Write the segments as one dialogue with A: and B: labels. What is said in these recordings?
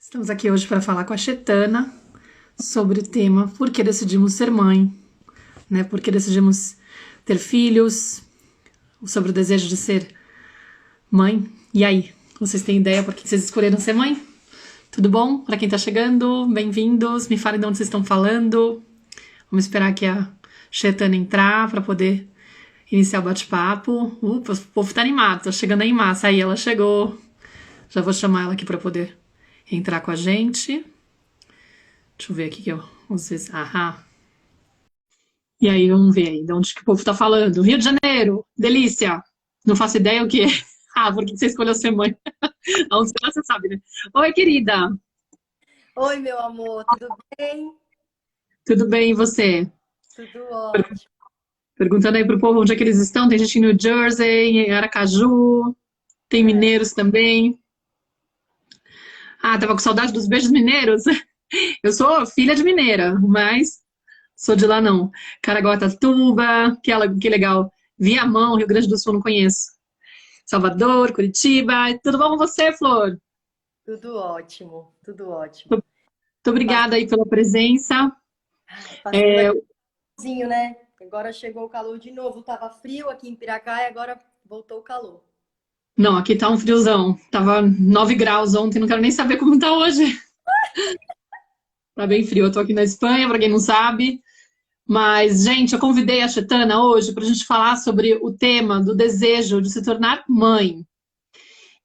A: Estamos aqui hoje para falar com a Chetana sobre o tema Por que decidimos ser mãe, né? Por que decidimos ter filhos, sobre o desejo de ser mãe. E aí, vocês têm ideia por que vocês escolheram ser mãe? Tudo bom? Para quem tá chegando, bem-vindos. Me falem de onde vocês estão falando. Vamos esperar aqui a Chetana entrar para poder iniciar o bate-papo. O povo tá animado, tá chegando aí em massa. Aí ela chegou. Já vou chamar ela aqui para poder entrar com a gente. Deixa eu ver aqui que eu. Vocês. Aham. E aí, vamos ver aí de onde que o povo tá falando. Rio de Janeiro, delícia. Não faço ideia o que é. Ah, por que você escolheu ser mãe? Onde você sabe, né? Oi, querida.
B: Oi, meu amor, tudo bem?
A: Tudo bem, e você?
B: Tudo ótimo.
A: Perguntando aí pro povo onde é que eles estão. Tem gente em New Jersey, em Aracaju, tem
B: É,
A: mineiros também. Ah, tava com saudade dos beijos mineiros. Eu sou filha de mineira, mas sou de lá não. Caraguatatuba, que legal. Viamão, Rio Grande do Sul, não conheço. Salvador, Curitiba. Tudo bom com você, Flor?
B: tudo ótimo, tudo ótimo.
A: Muito obrigada aí pela presença.
B: Passando
A: É,
B: aqui sozinho, né? Agora chegou o calor de novo. Tava frio aqui em Piracá e agora voltou o calor.
A: não, aqui tá um friozão. Tava 9 graus ontem, não quero nem saber como tá hoje. Tá bem frio. Eu tô aqui na Espanha, pra quem não sabe. Mas, gente, eu convidei a Chetana hoje pra gente falar sobre o tema do desejo de se tornar mãe.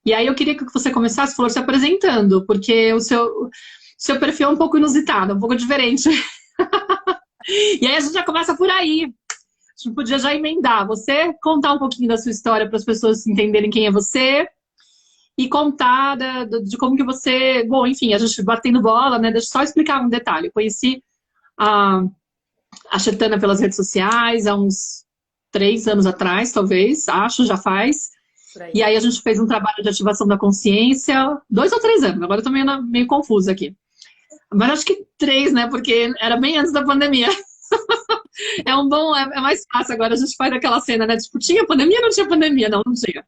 A: E aí eu queria que você começasse, Flor, se apresentando, porque seu perfil é um pouco inusitado, um pouco diferente. E aí a gente já começa por aí. A gente podia já emendar. Você contar um pouquinho da sua história para as pessoas entenderem quem é você e contar de como que você. Bom, enfim, a gente batendo bola, né? Deixa eu só explicar um detalhe. Eu conheci a, a Chetana pelas redes sociais há uns 3 anos atrás, talvez, acho, já faz.
B: Por
A: E
B: aí.
A: aí a gente fez um trabalho de ativação da consciência, 2 ou 3 anos, agora eu tô meio confusa aqui. Mas acho que 3, né? Porque era bem antes da pandemia. É um bom, é mais fácil agora. A gente faz aquela cena, né? Tipo, tinha pandemia ou não tinha pandemia? Não, não tinha.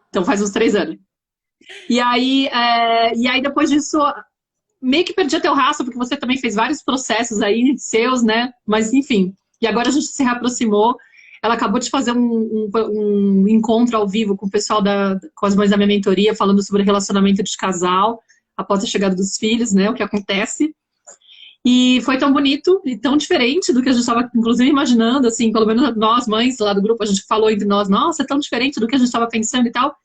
A: Então faz uns 3 anos. E aí depois disso, meio que perdi até o rastro, porque você também fez vários processos aí seus, né? Mas enfim. E agora a gente se reaproximou. Ela acabou de fazer um encontro ao vivo com o pessoal com as mães da minha mentoria, falando sobre relacionamento de casal após a chegada dos filhos, né? O que acontece. E foi tão bonito e tão diferente do que a gente estava, inclusive, imaginando, assim, pelo menos nós, mães lá do grupo, a gente falou entre nós, nossa, é tão diferente do que a gente estava pensando e tal,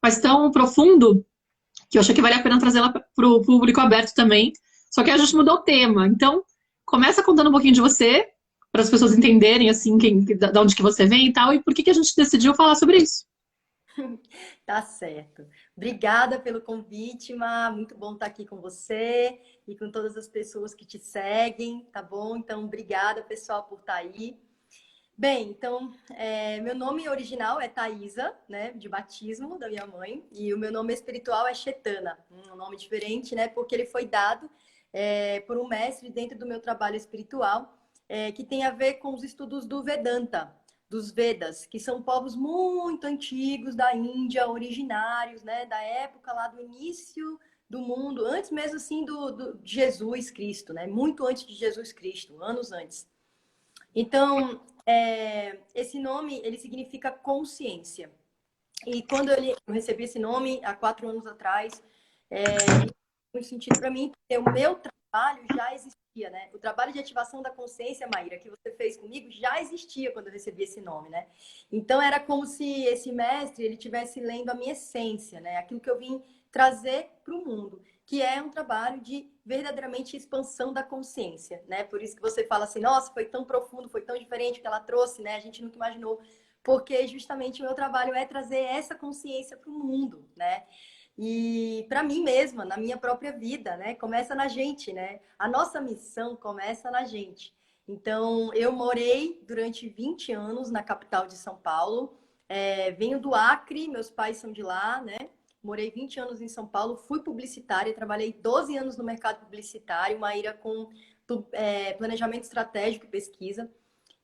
A: mas tão profundo que eu achei que vale a pena trazê-la para o público aberto também. Só que a gente mudou o tema. Então, começa contando um pouquinho de você, para as pessoas entenderem, assim, de onde que você vem e tal, e por que que a gente decidiu falar sobre isso.
B: Tá certo. Obrigada pelo convite, Má. Muito bom estar aqui com você e com todas as pessoas que te seguem, tá bom? Então, obrigada, pessoal, por estar aí. Bem, então, meu nome original é Thaisa, né, de batismo da minha mãe, e o meu nome espiritual é Chetana, um nome diferente, né, porque ele foi dado por um mestre dentro do meu trabalho espiritual, que tem a ver com os estudos do Vedanta, dos Vedas, que são povos muito antigos da Índia, originários, né, da época lá do início do mundo, antes mesmo assim de Jesus Cristo, né, muito antes de Jesus Cristo, anos antes. Então, esse nome, ele significa consciência. E quando eu recebi esse nome, há 4 anos atrás, isso fez muito sentido para mim, porque o meu trabalho já existia, né? O trabalho de ativação da consciência, Maíra, que você fez comigo, já existia quando eu recebi esse nome, né? Então, era como se esse mestre, ele estivesse lendo a minha essência, né? Aquilo que eu vim trazer para o mundo, que é um trabalho de verdadeiramente expansão da consciência, né? Por isso que você fala assim, nossa, foi tão profundo, foi tão diferente o que ela trouxe, né? A gente nunca imaginou, porque justamente o meu trabalho é trazer essa consciência para o mundo, né? E para mim mesma, na minha própria vida, né? Começa na gente, né? A nossa missão começa na gente. Então, eu morei durante 20 anos na capital de São Paulo. Venho do Acre, meus pais são de lá, né? Morei 20 anos em São Paulo, fui publicitária, trabalhei 12 anos no mercado publicitário, Maíra, com planejamento estratégico e pesquisa.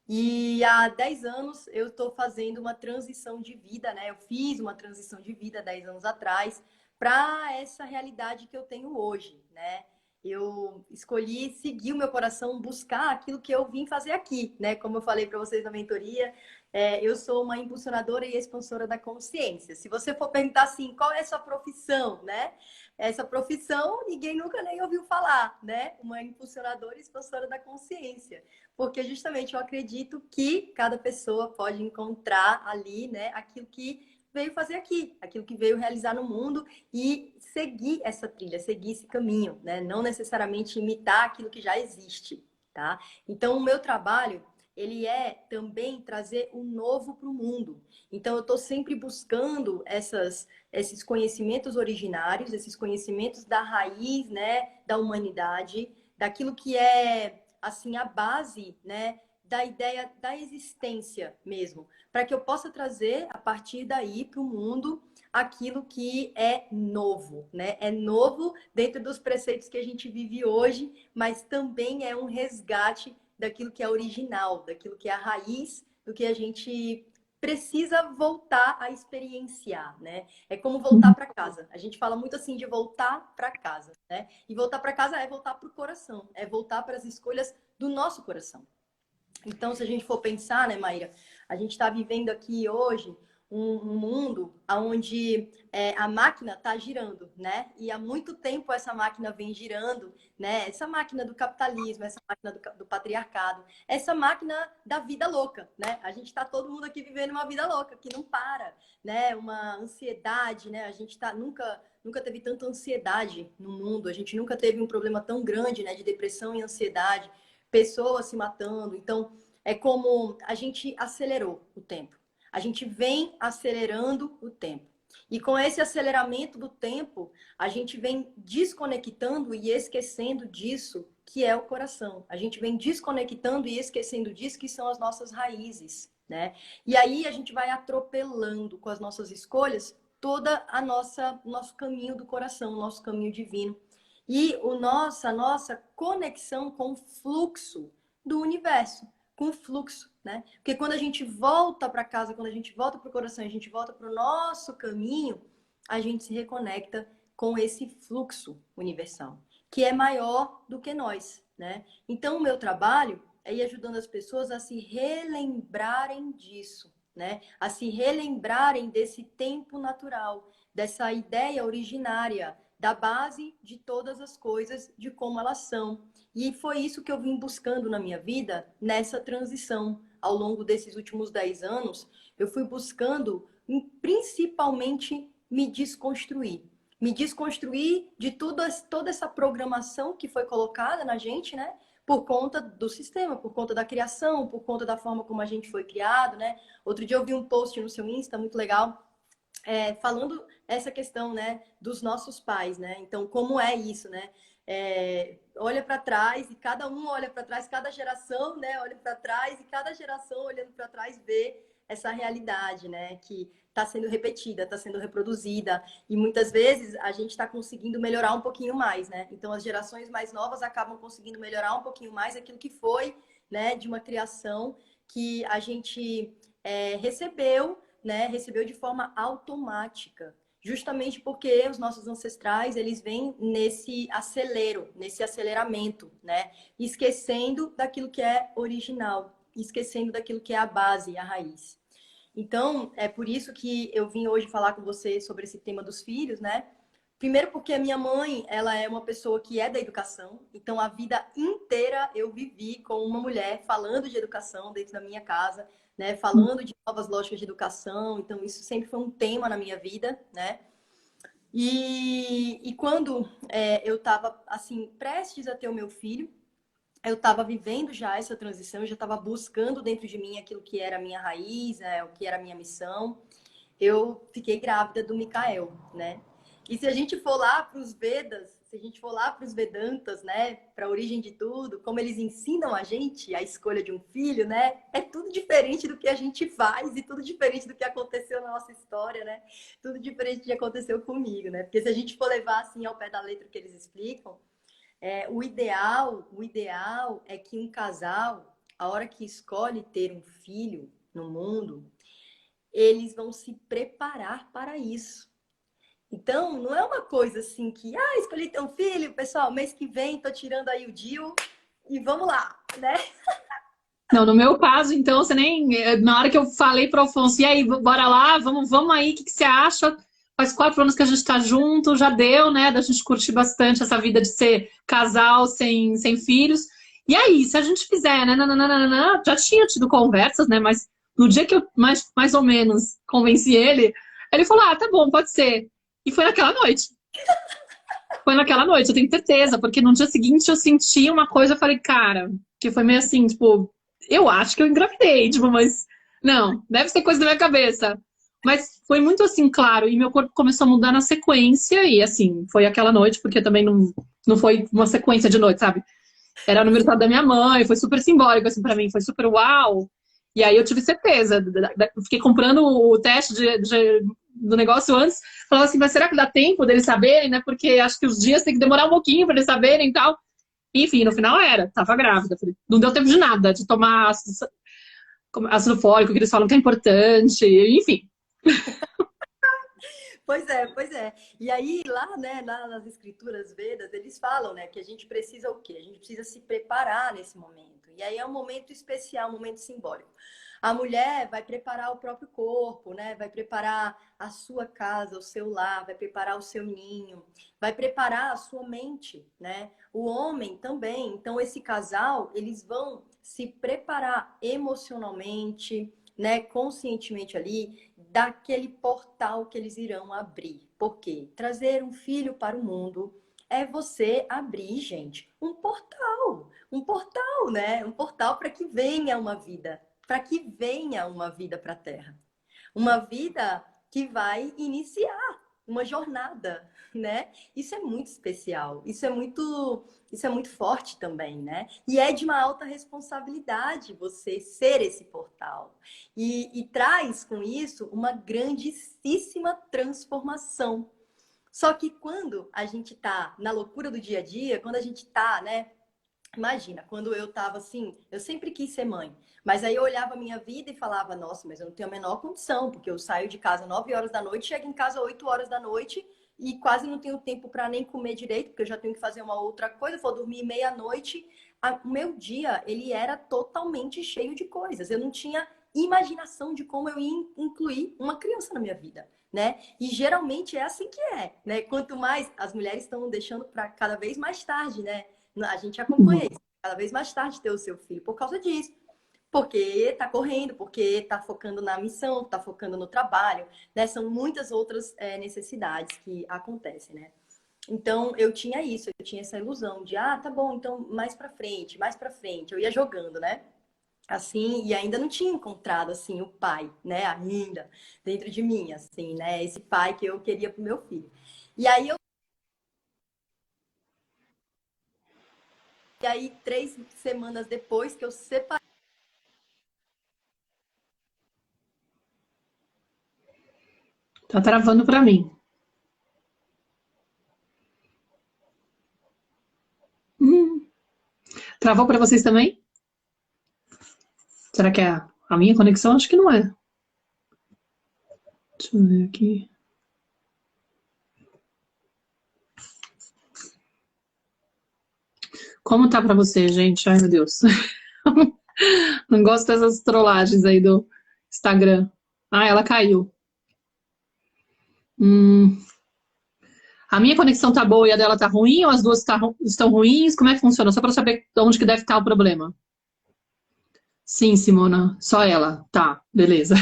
B: E há 10 anos eu estou fazendo uma transição de vida, né? Eu fiz uma transição de vida 10 anos atrás para essa realidade que eu tenho hoje, né? Eu escolhi seguir o meu coração, buscar aquilo que eu vim fazer aqui, né? Como eu falei para vocês na mentoria, eu sou uma impulsionadora e expansora da consciência. Se você for perguntar assim, qual é a sua profissão, né? Essa profissão ninguém nunca nem ouviu falar, né? Uma impulsionadora e expansora da consciência. Porque justamente eu acredito que cada pessoa pode encontrar ali, né, aquilo que veio fazer aqui, aquilo que veio realizar no mundo e seguir essa trilha, seguir esse caminho, né? Não necessariamente imitar aquilo que já existe, tá? Então, o meu trabalho, ele é também trazer o novo para o mundo. Então, eu estou sempre buscando esses conhecimentos originários, esses conhecimentos da raiz, né, da humanidade, daquilo que é, assim, a base, né, da ideia da existência mesmo, para que eu possa trazer a partir daí para o mundo aquilo que é novo, né? É novo dentro dos preceitos que a gente vive hoje, mas também é um resgate daquilo que é original, daquilo que é a raiz do que a gente precisa voltar a experienciar, né? É como voltar para casa. A gente fala muito assim de voltar para casa, né? E voltar para casa é voltar para o coração, é voltar para as escolhas do nosso coração. Então, se a gente for pensar, né, Maíra, a gente está vivendo aqui hoje um mundo onde a máquina está girando, né? E há muito tempo essa máquina vem girando, né? Essa máquina do capitalismo, essa máquina do patriarcado, essa máquina da vida louca, né? A gente está todo mundo aqui vivendo uma vida louca que não para, né? Uma ansiedade, né? A gente tá nunca teve tanta ansiedade no mundo, a gente nunca teve um problema tão grande, né? De depressão e ansiedade, pessoas se matando. Então, é como a gente acelerou o tempo. A gente vem acelerando o tempo. E com esse aceleramento do tempo, a gente vem desconectando e esquecendo disso que é o coração. A gente vem desconectando e esquecendo disso que são as nossas raízes, né? E aí a gente vai atropelando com as nossas escolhas toda a nosso caminho do coração, o nosso caminho divino. E a nossa conexão com o fluxo do universo, com o fluxo, né? Porque quando a gente volta para casa, quando a gente volta para o coração, a gente volta para o nosso caminho, a gente se reconecta com esse fluxo universal, que é maior do que nós, né? Então, o meu trabalho é ir ajudando as pessoas a se relembrarem disso, né? A se relembrarem desse tempo natural, dessa ideia originária, da base de todas as coisas, de como elas são. E foi isso que eu vim buscando na minha vida, nessa transição. Ao longo desses últimos 10 anos, eu fui buscando, principalmente, me desconstruir. Me desconstruir de toda essa programação que foi colocada na gente, né? Por conta do sistema, por conta da criação, por conta da forma como a gente foi criado, né? Outro dia eu vi um post no seu Insta muito legal, falando essa questão, né, dos nossos pais, né? Então, como é isso, né? Olha para trás e cada um olha para trás, cada geração, né, olha para trás e cada geração olhando para trás vê essa realidade, né, que está sendo repetida, está sendo reproduzida e muitas vezes a gente está conseguindo melhorar um pouquinho mais, né? Então, as gerações mais novas acabam conseguindo melhorar um pouquinho mais aquilo que foi, né, de uma criação que a gente recebeu, né, recebeu de forma automática, justamente porque os nossos ancestrais, eles vêm nesse acelero, nesse aceleramento, né, esquecendo daquilo que é original, esquecendo daquilo que é a base, a raiz. Então, é por isso que eu vim hoje falar com você sobre esse tema dos filhos, né? Primeiro porque a minha mãe, ela é uma pessoa que é da educação, então a vida inteira eu vivi com uma mulher falando de educação dentro da minha casa, né? Falando de novas lógicas de educação, então isso sempre foi um tema na minha vida, né? E quando eu estava, assim, prestes a ter o meu filho, eu estava vivendo já essa transição, eu já estava buscando dentro de mim aquilo que era a minha raiz, né? O que era a minha missão. Eu fiquei grávida do Mikael, né? E se a gente for lá para os Vedas, se a gente for lá para os Vedantas, né, para a origem de tudo, como eles ensinam a gente a escolha de um filho, né, é tudo diferente do que a gente faz e tudo diferente do que aconteceu na nossa história, né? Tudo diferente do que aconteceu comigo, né? Porque se a gente for levar assim ao pé da letra o que eles explicam, o ideal é que um casal, a hora que escolhe ter um filho no mundo, eles vão se preparar para isso. Então, não é uma coisa assim que, escolhi ter um filho, pessoal, mês que vem tô tirando aí o DIU e vamos lá, né?
A: Não, no meu caso, então, você nem. Na hora que eu falei pro Afonso, e aí, bora lá, vamos aí, o que você acha? Faz 4 anos que a gente tá junto, já deu, né? Da gente curtir bastante essa vida de ser casal, sem filhos. E aí, se a gente fizer, né? Nananana, já tinha tido conversas, né? Mas no dia que eu mais ou menos convenci ele falou: ah, tá bom, pode ser. E foi naquela noite. Foi naquela noite, eu tenho certeza, porque no dia seguinte eu senti uma coisa, eu falei, cara, que foi meio assim, tipo, eu acho que eu engravidei, tipo, mas não, deve ser coisa da minha cabeça. Mas foi muito assim, claro, e meu corpo começou a mudar na sequência, e assim, foi aquela noite, porque também não foi uma sequência de noite, sabe? Era no aniversário da minha mãe, foi super simbólico, assim, pra mim, foi super uau. E aí eu tive certeza, fiquei comprando o teste do negócio antes, falava assim, mas será que dá tempo deles saberem, né? Porque acho que os dias tem que demorar um pouquinho pra eles saberem e tal. Enfim, no final tava grávida. Não deu tempo de nada, de tomar ácido fólico, que eles falam que é importante, enfim.
B: Pois é. E aí, lá, né, lá nas escrituras Vedas, eles falam, né, que a gente precisa o quê? A gente precisa se preparar nesse momento. E aí é um momento especial, um momento simbólico. A mulher vai preparar o próprio corpo, né? Vai preparar a sua casa, o seu lar, vai preparar o seu ninho, vai preparar a sua mente, né? O homem também. Então, esse casal, eles vão se preparar emocionalmente, né, conscientemente ali, daquele portal que eles irão abrir. Por quê? Trazer um filho para o mundo é você abrir, gente, um portal, né? Um portal para que venha uma vida, para que venha uma vida para a Terra. Uma vida que vai iniciar uma jornada, né? Isso é muito especial, isso é muito forte também, né? E é de uma alta responsabilidade você ser esse portal. E traz com isso uma grandíssima transformação. Só que quando a gente tá na loucura do dia a dia, quando a gente tá, né, imagina, quando eu tava assim, eu sempre quis ser mãe, mas aí eu olhava a minha vida e falava, nossa, mas eu não tenho a menor condição, porque eu saio de casa 9 horas da noite, chego em casa 8 horas da noite e quase não tenho tempo para nem comer direito, porque eu já tenho que fazer uma outra coisa, vou dormir meia-noite. O meu dia, ele era totalmente cheio de coisas. Eu não tinha imaginação de como eu ia incluir uma criança na minha vida, né? E geralmente é assim que é, né? Quanto mais as mulheres estão deixando para cada vez mais tarde, né? A gente acompanha isso. Cada vez mais tarde ter o seu filho por causa disso. Porque tá correndo, porque tá focando na missão, tá focando no trabalho, né? São muitas outras necessidades que acontecem, né? Então, eu tinha isso, eu tinha essa ilusão de, tá bom, então mais pra frente. Eu ia jogando, né? Assim, e ainda não tinha encontrado, assim, o pai, né? Ainda, dentro de mim, assim, né? Esse pai que eu queria pro meu filho. E aí, e aí 3 semanas depois que eu separei.
A: Tá travando pra mim. Hum. Travou pra vocês também? Será que é a minha conexão? Acho que não é. Deixa eu ver aqui. Como tá pra você, gente? Ai, meu Deus. Não gosto dessas trollagens aí do Instagram. Ah, ela caiu. Hum. A minha conexão tá boa e a dela tá ruim, ou as duas estão ruins? Como é que funciona? Só pra saber onde que deve estar o problema. Sim, Simona, só ela. Tá, beleza.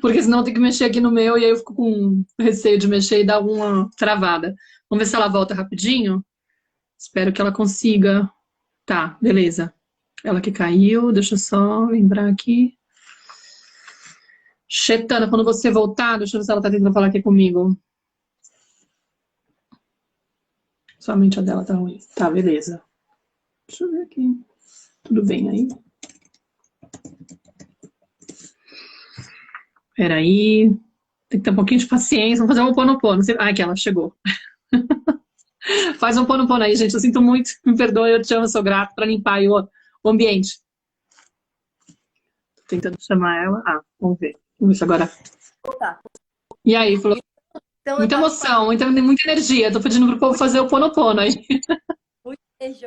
A: Porque senão tem que mexer aqui no meu e aí eu fico com receio de mexer e dar alguma travada. Vamos ver se ela volta rapidinho. Espero que ela consiga. Tá, beleza. Ela que caiu, deixa eu só lembrar aqui. Chetana, quando você voltar, deixa eu ver se ela tá tentando falar aqui comigo. Somente a dela tá ruim. Tá, beleza. Deixa eu ver aqui. Tudo bem aí? Peraí. Tem que ter um pouquinho de paciência. Vamos fazer um ponopono. Ah, aqui ela chegou. Faz um ponopono aí, gente. Eu sinto muito. Me perdoe, eu te amo, eu sou grato pra limpar aí o ambiente. Tô tentando chamar ela. Ah, vamos ver. Vamos ver se agora.
B: Opa.
A: E aí, falou.
B: Então eu
A: Muita
B: tava com
A: emoção, muita energia. Tô pedindo pro povo fazer o ponopono aí.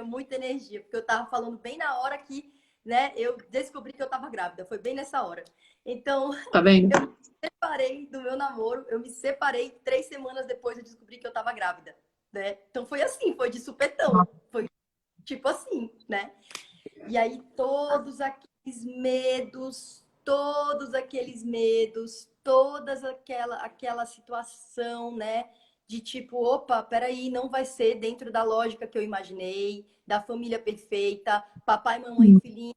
B: muita energia, porque eu tava falando bem na hora que, né, eu descobri que eu tava grávida, foi bem nessa hora. Então,
A: Tá vendo?
B: eu me separei do meu namoro, eu me separei 3 semanas depois eu descobri que eu tava grávida, né? Então foi assim, foi de supetão, foi tipo assim, né? E aí todas aquela situação, né? De tipo, opa, peraí, não vai ser dentro da lógica que eu imaginei, da família perfeita, papai, mamãe, filhinhos,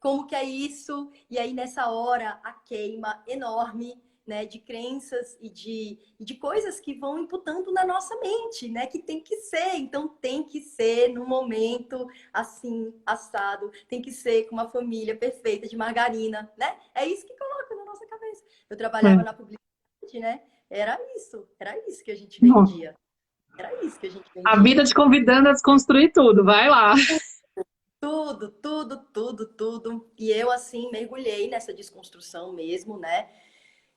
B: como que é isso? E aí nessa hora a queima enorme, né, de crenças e de coisas que vão imputando na nossa mente, né, que tem que ser, então tem que ser no momento assim, assado, tem que ser com uma família perfeita de margarina, né? É isso que coloca na nossa cabeça. Eu trabalhava
A: É.
B: na publicidade, né? Era isso que a gente
A: Nossa.
B: vendia. Era isso que a gente
A: A
B: vendia.
A: vida te convidando a desconstruir tudo. Vai lá.
B: Tudo, tudo, tudo, tudo. E eu, assim, mergulhei nessa desconstrução mesmo, né?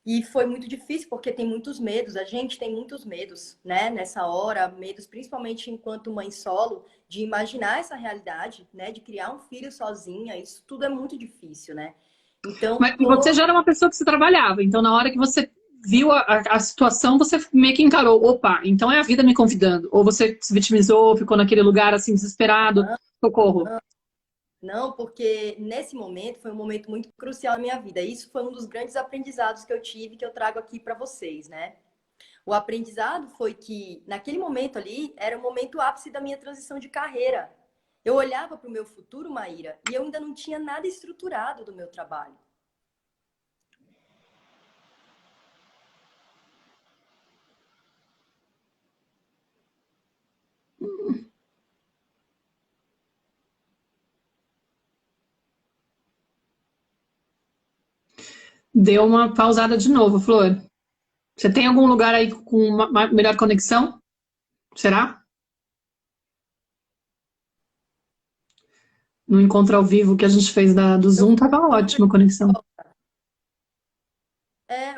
B: E foi muito difícil, porque tem muitos medos, a gente tem muitos medos, né? Nessa hora, medos principalmente enquanto mãe solo, de imaginar essa realidade, né? De criar um filho sozinha, isso tudo é muito difícil, né? Então,
A: Mas você já era uma pessoa que se trabalhava, então na hora que você viu a situação, você meio que encarou, opa, então é a vida me convidando. Ou você se vitimizou, ficou naquele lugar assim, desesperado, socorro.
B: não, porque nesse momento foi um momento muito crucial na minha vida. Isso foi um dos grandes aprendizados que eu tive, que eu trago aqui para vocês, né? O aprendizado foi que, naquele momento ali, era o momento ápice da minha transição de carreira. Eu olhava para o meu futuro, Maíra, e eu ainda não tinha nada estruturado do meu trabalho.
A: Deu uma pausada de novo, Flor. Você tem algum lugar aí com uma melhor conexão? Será? No encontro ao vivo que a gente fez do
B: Eu
A: Zoom,
B: vou,
A: tava
B: vamos ver.
A: ótima a conexão.
B: É,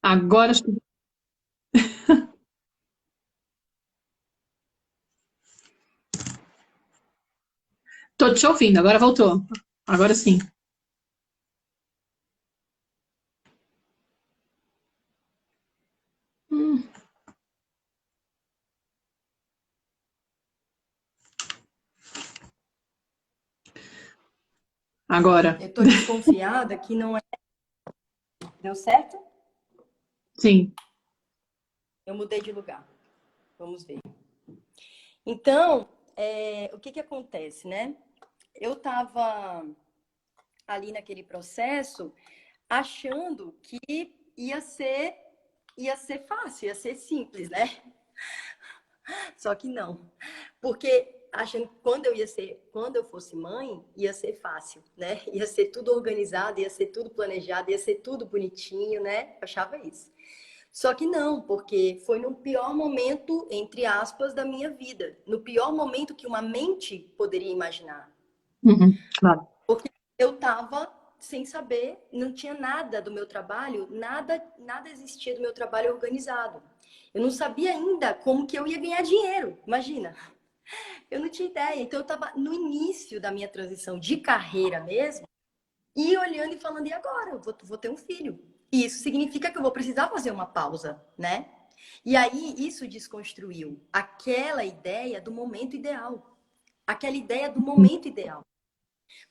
A: Agora acho que tô te ouvindo, agora voltou. Agora sim. Agora.
B: eu tô desconfiada que não é. Deu certo?
A: Sim.
B: Eu mudei de lugar. Vamos ver. Então, o que que acontece, né? Eu tava ali naquele processo achando que ia ser fácil, ia ser simples, né? Só que não. Porque achando que quando eu fosse mãe, ia ser fácil, né? Ia ser tudo organizado, ia ser tudo planejado, ia ser tudo bonitinho, né? Eu achava isso. Só que não, porque foi no pior momento, entre aspas, da minha vida. No pior momento que uma mente poderia imaginar.
A: Uhum, claro.
B: Porque eu estava sem saber, não tinha nada do meu trabalho, nada existia do meu trabalho organizado. Eu não sabia ainda como que eu ia ganhar dinheiro, imagina. Eu não tinha ideia. Então eu estava no início da minha transição de carreira mesmo, e olhando e falando, e agora? Eu vou ter um filho. E isso significa que eu vou precisar fazer uma pausa, né? E aí isso desconstruiu aquela ideia do momento ideal. Aquela ideia do momento ideal.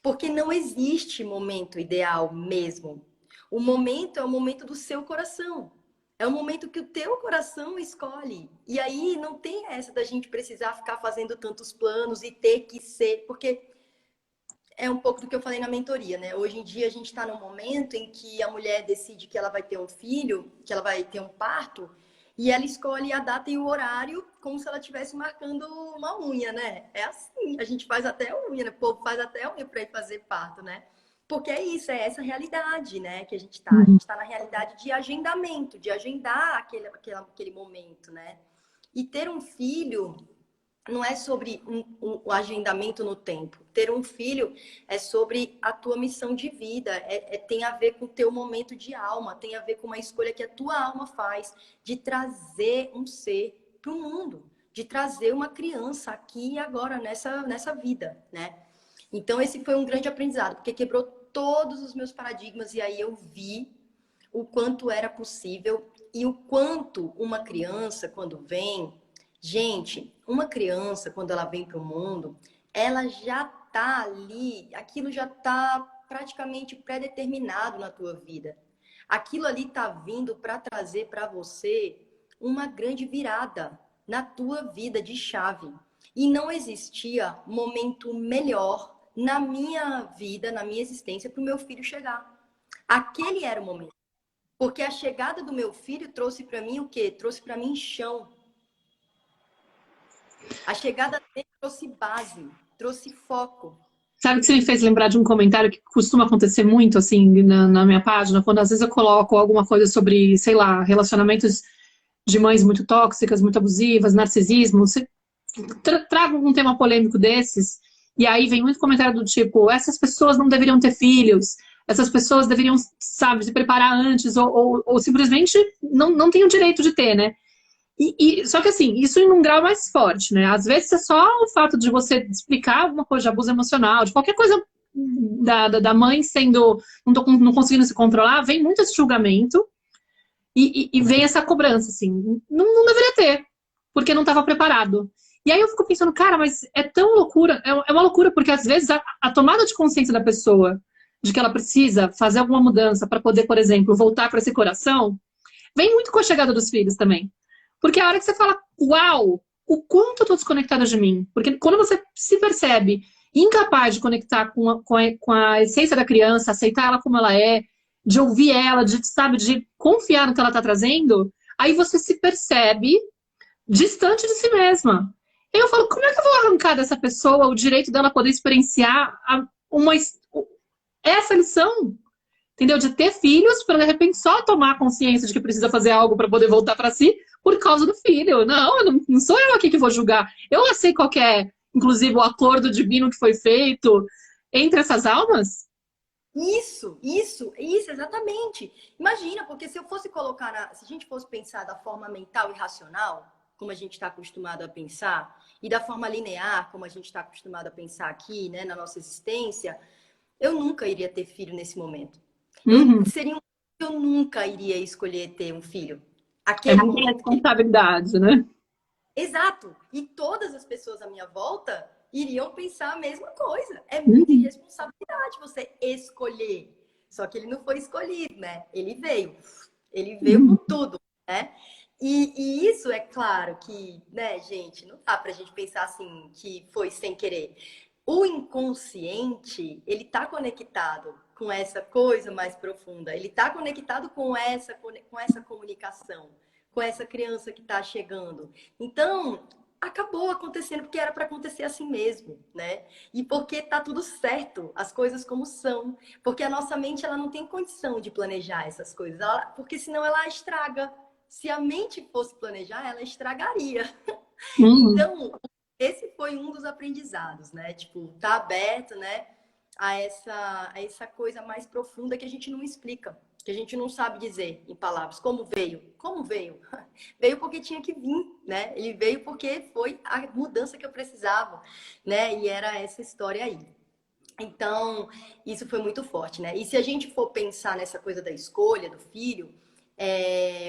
B: Porque não existe momento ideal mesmo. O momento é o momento do seu coração. É o momento que o teu coração escolhe. E aí não tem essa da gente precisar ficar fazendo tantos planos e ter que ser, porque é um pouco do que eu falei na mentoria, né? Hoje em dia a gente está num momento em que a mulher decide que ela vai ter um filho, que ela vai ter um parto, e ela escolhe a data e o horário como se ela estivesse marcando uma unha, né? É assim, a gente faz até unha, né? O povo faz até unha para ir fazer parto, né? Porque é isso, é essa realidade, né? Que a gente tá. A gente está na realidade de agendamento, de agendar aquele momento, né? E ter um filho não é sobre o agendamento no tempo. Ter um filho é sobre a tua missão de vida, tem a ver com o teu momento de alma, tem a ver com uma escolha que a tua alma faz de trazer um ser para o mundo, de trazer uma criança aqui e agora, nessa vida, né? Então, esse foi um grande aprendizado, porque quebrou todos os meus paradigmas e aí eu vi o quanto era possível e o quanto uma criança, quando vem... Gente, uma criança, quando ela vem para o mundo, ela já tá ali, aquilo já tá praticamente pré-determinado na tua vida. Aquilo ali tá vindo para trazer para você uma grande virada na tua vida de chave. E não existia momento melhor na minha vida, na minha existência, para o meu filho chegar. Aquele era o momento. Porque a chegada do meu filho trouxe para mim o quê? Trouxe para mim chão. A chegada dele trouxe base, trouxe foco.
A: Sabe que você me fez lembrar de um comentário que costuma acontecer muito, assim, na minha página, quando às vezes eu coloco alguma coisa sobre, sei lá, relacionamentos de mães muito tóxicas, muito abusivas, narcisismo, você traga um tema polêmico desses, e aí vem muito comentário do tipo, essas pessoas não deveriam ter filhos, essas pessoas deveriam, sabe, se preparar antes, ou simplesmente não têm o direito de ter, né? Só que assim, isso em um grau mais forte, né? Às vezes é só o fato de você explicar alguma coisa de abuso emocional, de qualquer coisa da mãe sendo, não conseguindo se controlar, vem muito esse julgamento e vem essa cobrança, assim, não deveria ter, porque não estava preparado. E aí eu fico pensando, cara, mas é tão loucura, é uma loucura, porque às vezes a tomada de consciência da pessoa de que ela precisa fazer alguma mudança para poder, por exemplo, voltar para esse coração, vem muito com a chegada dos filhos também. Porque é a hora que você fala, uau, o quanto eu tô desconectada de mim. Porque quando você se percebe incapaz de conectar com a essência da criança, aceitar ela como ela é, de ouvir ela, de, sabe, de confiar no que ela tá trazendo, aí você se percebe distante de si mesma. E eu falo, como é que eu vou arrancar dessa pessoa o direito dela poder experienciar essa lição? Entendeu? De ter filhos para de repente só tomar consciência de que precisa fazer algo para poder voltar para si por causa do filho. Não sou eu aqui que vou julgar. Eu não sei qual que é, inclusive, o acordo divino que foi feito entre essas almas.
B: Isso, exatamente. Imagina, porque se eu fosse colocar, se a gente fosse pensar da forma mental e racional, como a gente está acostumado a pensar, e da forma linear, como a gente está acostumado a pensar aqui, né, na nossa existência, eu nunca iria ter filho nesse momento.
A: Uhum.
B: Eu nunca iria escolher ter um filho.
A: É
B: Aquele
A: muita
B: momento que ele...
A: responsabilidade, né?
B: Exato. E todas as pessoas à minha volta iriam pensar a mesma coisa. É muita
A: Uhum.
B: irresponsabilidade você escolher. Só que ele não foi escolhido, né? Ele veio. Ele veio com
A: Uhum.
B: tudo, né? E isso é claro que, né, gente, não dá pra gente pensar assim que foi sem querer. O inconsciente, ele tá conectado com essa coisa mais profunda. Ele tá conectado com essa comunicação, com essa criança que tá chegando. Então, acabou acontecendo porque era para acontecer assim mesmo, né? E porque tá tudo certo, as coisas como são, porque a nossa mente ela não tem condição de planejar essas coisas, porque senão ela estraga. Se a mente fosse planejar, ela estragaria.
A: Uhum.
B: Então, esse foi um dos aprendizados, né? Tipo, tá aberto, né? A essa coisa mais profunda que a gente não explica, que a gente não sabe dizer em palavras. Como veio? Como veio? Veio porque tinha que vir, né? Ele veio porque foi a mudança que eu precisava, né? E era essa história aí. Então, isso foi muito forte, né? E se a gente for pensar nessa coisa da escolha do filho,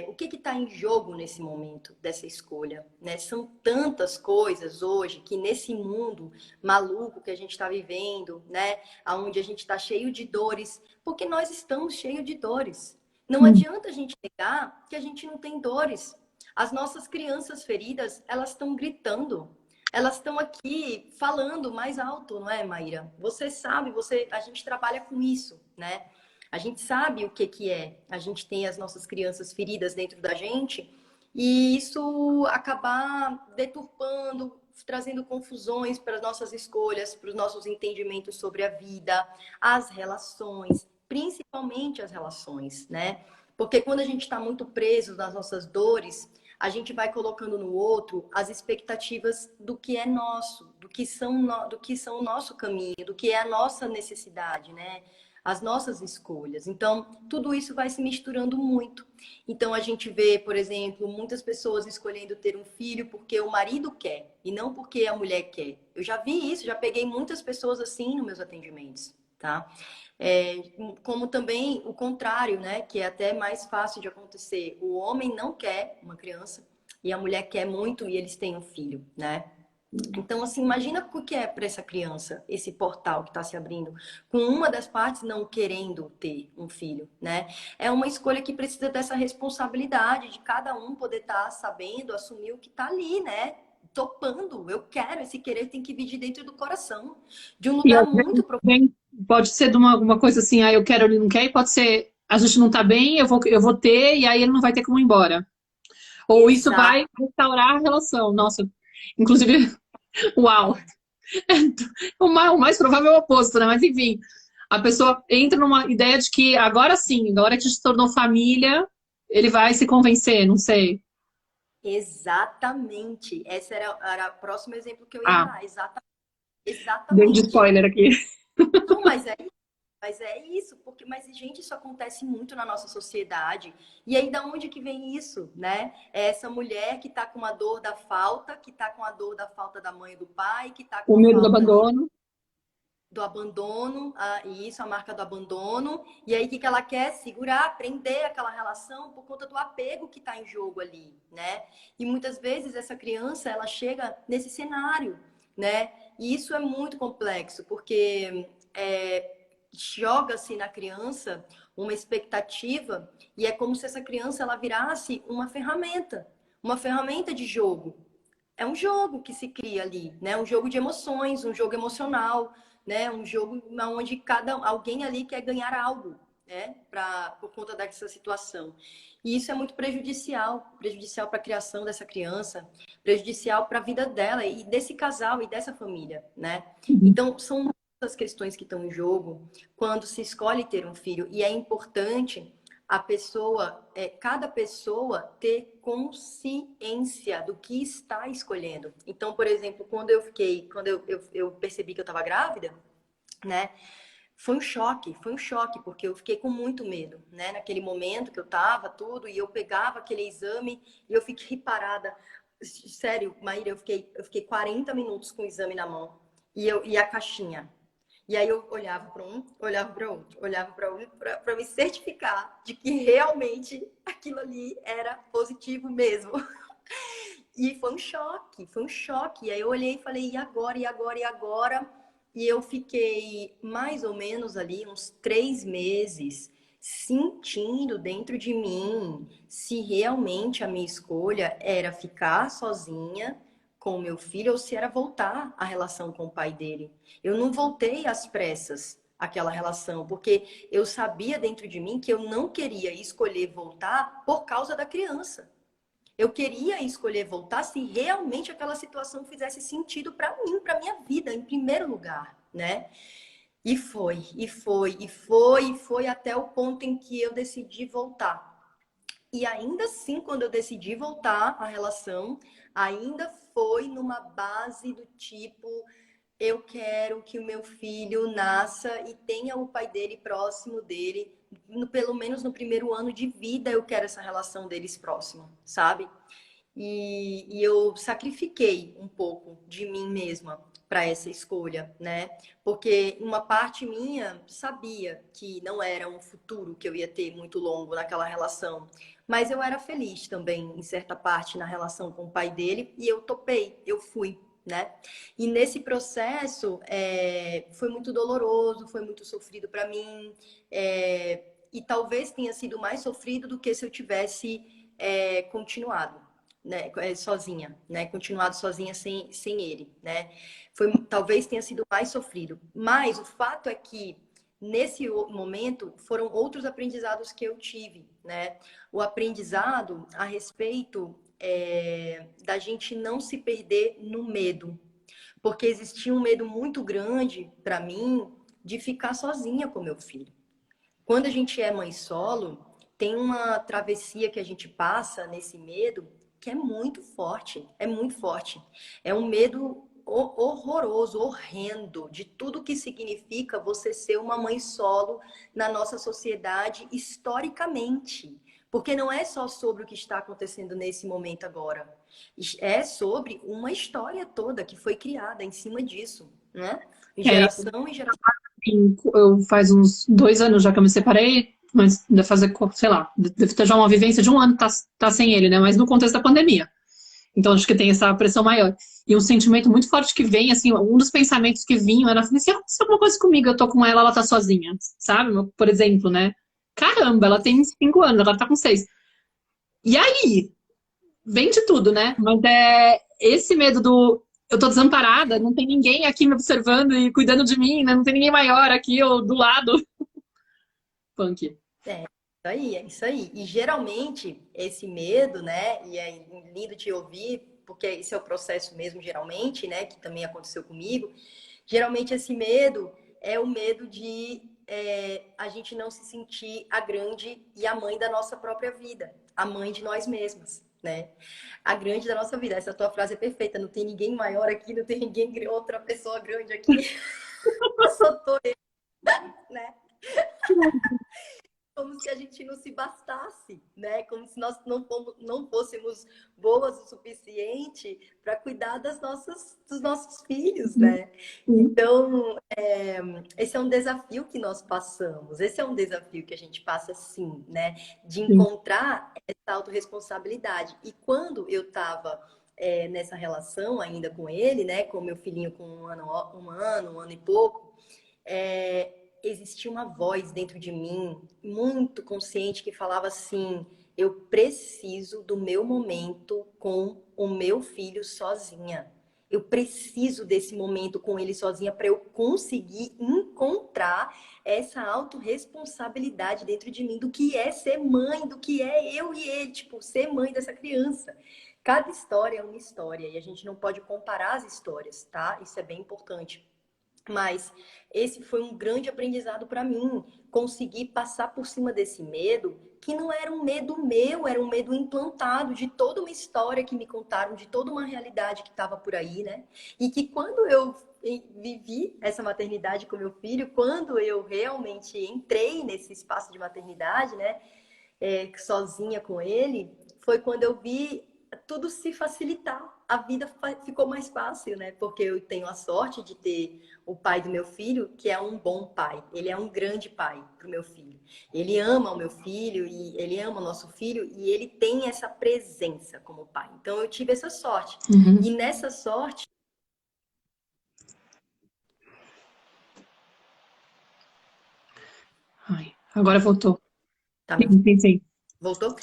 B: o que está em jogo nesse momento dessa escolha, né? São tantas coisas hoje que nesse mundo maluco que a gente está vivendo, né? Onde a gente está cheio de dores, porque nós estamos cheios de dores. Não
A: Uhum.
B: adianta a gente negar que a gente não tem dores. As nossas crianças feridas, elas estão gritando. Elas estão aqui falando mais alto, não é, Maíra? Você sabe, a gente trabalha com isso, né? A gente sabe o que que é. A gente tem as nossas crianças feridas dentro da gente e isso acabar deturpando, trazendo confusões para as nossas escolhas, para os nossos entendimentos sobre a vida, as relações, principalmente as relações, né? Porque quando a gente está muito preso nas nossas dores, a gente vai colocando no outro as expectativas do que é nosso, do que são o nosso caminho, do que é a nossa necessidade, né? As nossas escolhas. Então, tudo isso vai se misturando muito. Então, a gente vê, por exemplo, muitas pessoas escolhendo ter um filho porque o marido quer e não porque a mulher quer. Eu já vi isso, já peguei muitas pessoas assim nos meus atendimentos, tá? É, como também o contrário, né? Que é até mais fácil de acontecer. O homem não quer uma criança e a mulher quer muito e eles têm um filho, né? Então, assim, imagina o que é para essa criança, esse portal que está se abrindo, com uma das partes não querendo ter um filho, né? É uma escolha que precisa dessa responsabilidade de cada um poder estar sabendo, assumir o que está ali, né? Topando, eu quero, esse querer tem que vir de dentro do coração, de um
A: E
B: lugar
A: às
B: muito
A: vezes
B: profundo.
A: pode ser de uma coisa assim, ah, eu quero, ele não quer, e pode ser, a gente não tá bem, eu vou ter, e aí ele não vai ter como ir embora. Ou isso
B: Exato,
A: vai restaurar a relação. Nossa, inclusive, uau! O mais provável é o oposto, né? Mas enfim, a pessoa entra numa ideia de que agora sim, agora que a gente se tornou família, ele vai se convencer, não sei.
B: exatamente. Esse era o próximo exemplo que eu ia
A: Ah,
B: dar.
A: dei de
B: Exatamente.
A: spoiler aqui.
B: Não, mas é isso, porque, mas, gente, isso acontece muito na nossa sociedade. E aí, da onde que vem isso, né? É essa mulher que tá com uma dor da falta, que tá com a dor da falta da mãe e do pai, que tá
A: O
B: com a
A: medo do
B: falta ali
A: abandono.
B: do abandono, e isso, a marca do abandono. E aí, o que que ela quer? Segurar, prender aquela relação por conta do apego que está em jogo ali, né? E muitas vezes essa criança, ela chega nesse cenário, né? E isso é muito complexo, porque joga-se na criança uma expectativa e é como se essa criança ela virasse uma ferramenta de jogo. É um jogo que se cria ali, né? Um jogo de emoções, um jogo emocional, né? Um jogo onde alguém ali quer ganhar algo, né? Por conta dessa situação. E isso é muito prejudicial para a criação dessa criança, prejudicial para a vida dela e desse casal e dessa família, né? Então, são muitas questões que estão em jogo quando se escolhe ter um filho e é importante a pessoa, cada pessoa ter consciência do que está escolhendo. Então, por exemplo, quando eu percebi que eu estava grávida, né? Foi um choque, porque eu fiquei com muito medo, né? Naquele momento que eu tava, tudo, e eu pegava aquele exame e eu fiquei parada. Sério, Maíra, eu fiquei 40 minutos com o exame na mão e a caixinha. E aí eu olhava para um, olhava para outro, olhava para um para me certificar de que realmente aquilo ali era positivo mesmo. E foi um choque, foi um choque. E aí eu olhei e falei, e agora, e agora, e agora? E eu fiquei mais ou menos ali uns 3 meses sentindo dentro de mim se realmente a minha escolha era ficar sozinha com o meu filho ou se era voltar à relação com o pai dele. Eu não voltei às pressas àquela relação, porque eu sabia dentro de mim que eu não queria escolher voltar por causa da criança. Eu queria escolher voltar se realmente aquela situação fizesse sentido para mim, para minha vida, em primeiro lugar, né? E foi até o ponto em que eu decidi voltar. E ainda assim, quando eu decidi voltar à relação, ainda foi numa base do tipo, eu quero que o meu filho nasça e tenha o pai dele próximo dele, pelo menos no primeiro ano de vida, eu quero essa relação deles próxima, sabe? E eu sacrifiquei um pouco de mim mesma para essa escolha, né? Porque uma parte minha sabia que não era um futuro que eu ia ter muito longo naquela relação, mas eu era feliz também, em certa parte, na relação com o pai dele, e eu topei, eu fui, né? E nesse processo foi muito doloroso, foi muito sofrido para mim, e talvez tenha sido mais sofrido do que se eu tivesse continuado, né, sozinha, né, continuado sozinha sem ele, né, talvez tenha sido mais sofrido, mas o fato é que nesse momento foram outros aprendizados que eu tive, né, o aprendizado a respeito da gente não se perder no medo, porque existia um medo muito grande para mim de ficar sozinha com meu filho. Quando a gente é mãe solo, tem uma travessia que a gente passa nesse medo que é muito forte, é muito forte. É um medo horroroso, horrendo, de tudo que significa você ser uma mãe solo na nossa sociedade historicamente. Porque não é só sobre o que está acontecendo nesse momento agora. É sobre uma história toda que foi criada em cima disso, né?
A: É,
B: Geração em geração.
A: eu faz uns 2 anos já que eu me separei, mas deve fazer, sei lá, deve ter já uma vivência de um ano tá sem ele, né? Mas no contexto da pandemia. Então acho que tem essa pressão maior. E um sentimento muito forte que vem, assim, um dos pensamentos que vinham era assim, se aconteceu alguma coisa comigo, eu tô com ela tá sozinha, sabe? Por exemplo, né? Caramba, ela tem 5 anos, agora tá com 6. E aí? Vem de tudo, né? Mas é esse medo do eu tô desamparada, não tem ninguém aqui me observando e cuidando de mim, né? Não tem ninguém maior aqui ou do lado. Punk.
B: É, isso aí, é isso aí. E geralmente esse medo, né? E é lindo te ouvir, porque esse é o processo mesmo, geralmente, né? Que também aconteceu comigo. Geralmente esse medo é o medo de a gente não se sentir a grande e a mãe da nossa própria vida, a mãe de nós mesmas, né? A grande da nossa vida. Essa tua frase é perfeita. Não tem ninguém maior aqui, não tem ninguém outra pessoa grande aqui. Só tô eu, né? Como se a gente não se bastasse, né? Como se nós não fôssemos boas o suficiente para cuidar dos nossos filhos, né? Então, esse é um desafio que nós passamos, esse é um desafio que a gente passa sim, né? De encontrar essa autorresponsabilidade. E quando eu estava nessa relação ainda com ele, né? Com meu filhinho com um ano e pouco, existia uma voz dentro de mim, muito consciente, que falava assim: eu preciso do meu momento com o meu filho sozinha. Eu preciso desse momento com ele sozinha para eu conseguir encontrar essa autorresponsabilidade dentro de mim do que é ser mãe, do que é eu e ele, tipo, ser mãe dessa criança. Cada história é uma história e a gente não pode comparar as histórias, tá? Isso é bem importante. Mas esse foi um grande aprendizado para mim, conseguir passar por cima desse medo, que não era um medo meu, era um medo implantado de toda uma história que me contaram, de toda uma realidade que estava por aí, né? E que quando eu vivi essa maternidade com meu filho, quando eu realmente entrei nesse espaço de maternidade, né, sozinha com ele, foi quando eu vi tudo se facilitar. A vida ficou mais fácil, né? Porque eu tenho a sorte de ter o pai do meu filho, que é um bom pai. Ele é um grande pai para o meu filho. Ele ama o meu filho e ele ama o nosso filho e ele tem essa presença como pai. Então eu tive essa sorte. E nessa sorte.
A: Ai, agora voltou.
B: Tá me
A: Sim, sim, sim.
B: Voltou?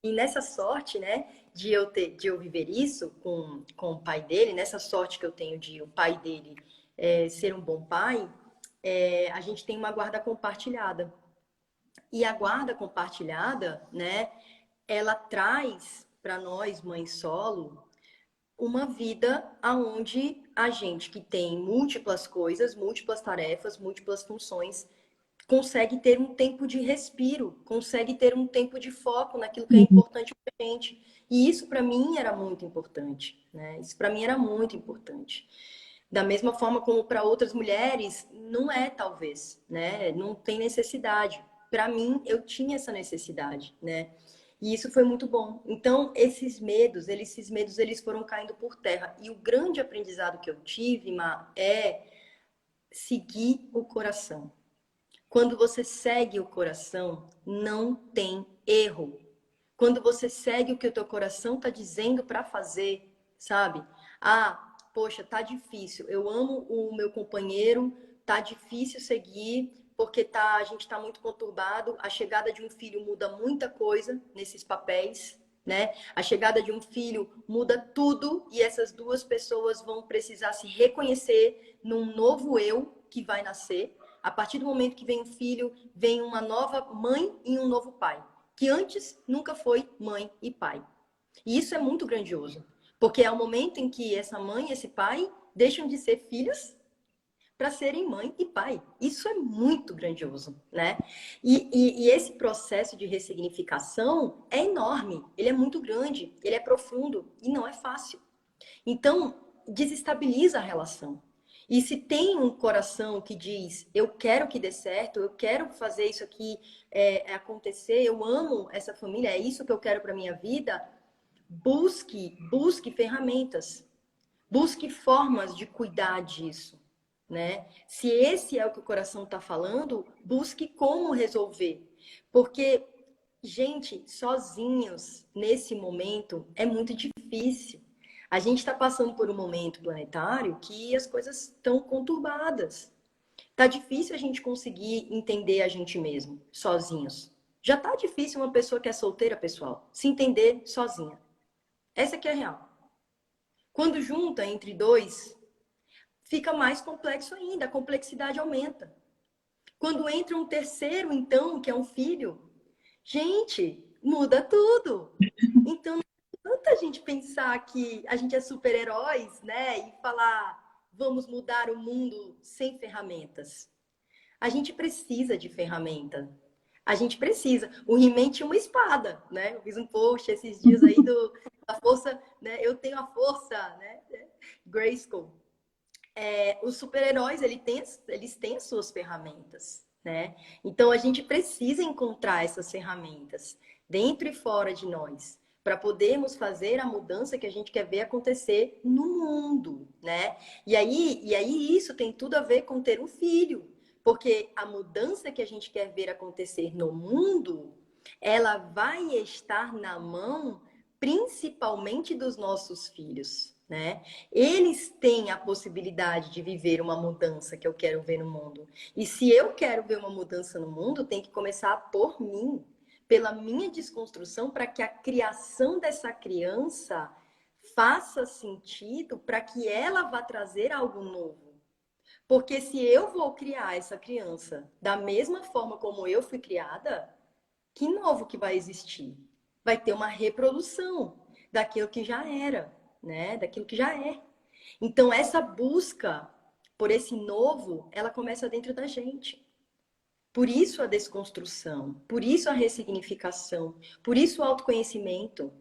B: E nessa sorte, né, de eu viver isso com o pai dele, nessa sorte que eu tenho de o pai dele ser um bom pai, a gente tem uma guarda compartilhada. E a guarda compartilhada, né, ela traz para nós, mães solo, uma vida aonde a gente que tem múltiplas coisas, múltiplas tarefas, múltiplas funções, consegue ter um tempo de respiro, consegue ter um tempo de foco naquilo que é importante para a gente. E isso para mim era muito importante, né? Isso para mim era muito importante. Da mesma forma como para outras mulheres, não é talvez, né? Não tem necessidade. Para mim, eu tinha essa necessidade, né? E isso foi muito bom. Então, esses medos, eles foram caindo por terra. E o grande aprendizado que eu tive, Ma, é seguir o coração. Quando você segue o coração, não tem erro. Quando você segue o que o teu coração está dizendo para fazer, sabe? Ah, poxa, tá difícil. Eu amo o meu companheiro, tá difícil seguir porque a gente está muito conturbado. A chegada de um filho muda muita coisa nesses papéis, né? A chegada de um filho muda tudo e essas duas pessoas vão precisar se reconhecer num novo eu que vai nascer. A partir do momento que vem um filho, vem uma nova mãe e um novo pai, que antes nunca foi mãe e pai. E isso é muito grandioso, porque é o momento em que essa mãe e esse pai deixam de ser filhos para serem mãe e pai. Isso é muito grandioso, né? E esse processo de ressignificação é enorme, ele é muito grande, ele é profundo e não é fácil. Então, desestabiliza a relação. E se tem um coração que diz, eu quero que dê certo, eu quero fazer isso aqui acontecer, eu amo essa família, é isso que eu quero para minha vida, busque ferramentas, busque formas de cuidar disso, né? Se esse é o que o coração está falando, busque como resolver. Porque, gente, sozinhos nesse momento é muito difícil. A gente está passando por um momento planetário que as coisas estão conturbadas. Tá difícil a gente conseguir entender a gente mesmo, sozinhos. Já tá difícil uma pessoa que é solteira, pessoal, se entender sozinha. Essa que é a real. Quando junta entre dois, fica mais complexo ainda, a complexidade aumenta. Quando entra um terceiro, então, que é um filho, gente, muda tudo. Então, não adianta a gente pensar que a gente é super-heróis, né? E falar, vamos mudar o mundo sem ferramentas. A gente precisa de ferramenta. A gente precisa. O He-Man tinha uma espada, né? Eu fiz um post esses dias aí da força, né? Eu tenho a força, né? Grayskull. Os super-heróis, eles têm as suas ferramentas, né? Então, a gente precisa encontrar essas ferramentas dentro e fora de nós para podermos fazer a mudança que a gente quer ver acontecer no mundo, né? E aí isso tem tudo a ver com ter um filho, porque a mudança que a gente quer ver acontecer no mundo, ela vai estar na mão principalmente dos nossos filhos, né? Eles têm a possibilidade de viver uma mudança que eu quero ver no mundo. E se eu quero ver uma mudança no mundo, tem que começar por mim, pela minha desconstrução, para que a criação dessa criança faça sentido, para que ela vá trazer algo novo. Porque se eu vou criar essa criança da mesma forma como eu fui criada, que novo que vai existir? Vai ter uma reprodução daquilo que já era, né? Daquilo que já é. Então, essa busca por esse novo, ela começa dentro da gente. Por isso a desconstrução, por isso a ressignificação, por isso o autoconhecimento.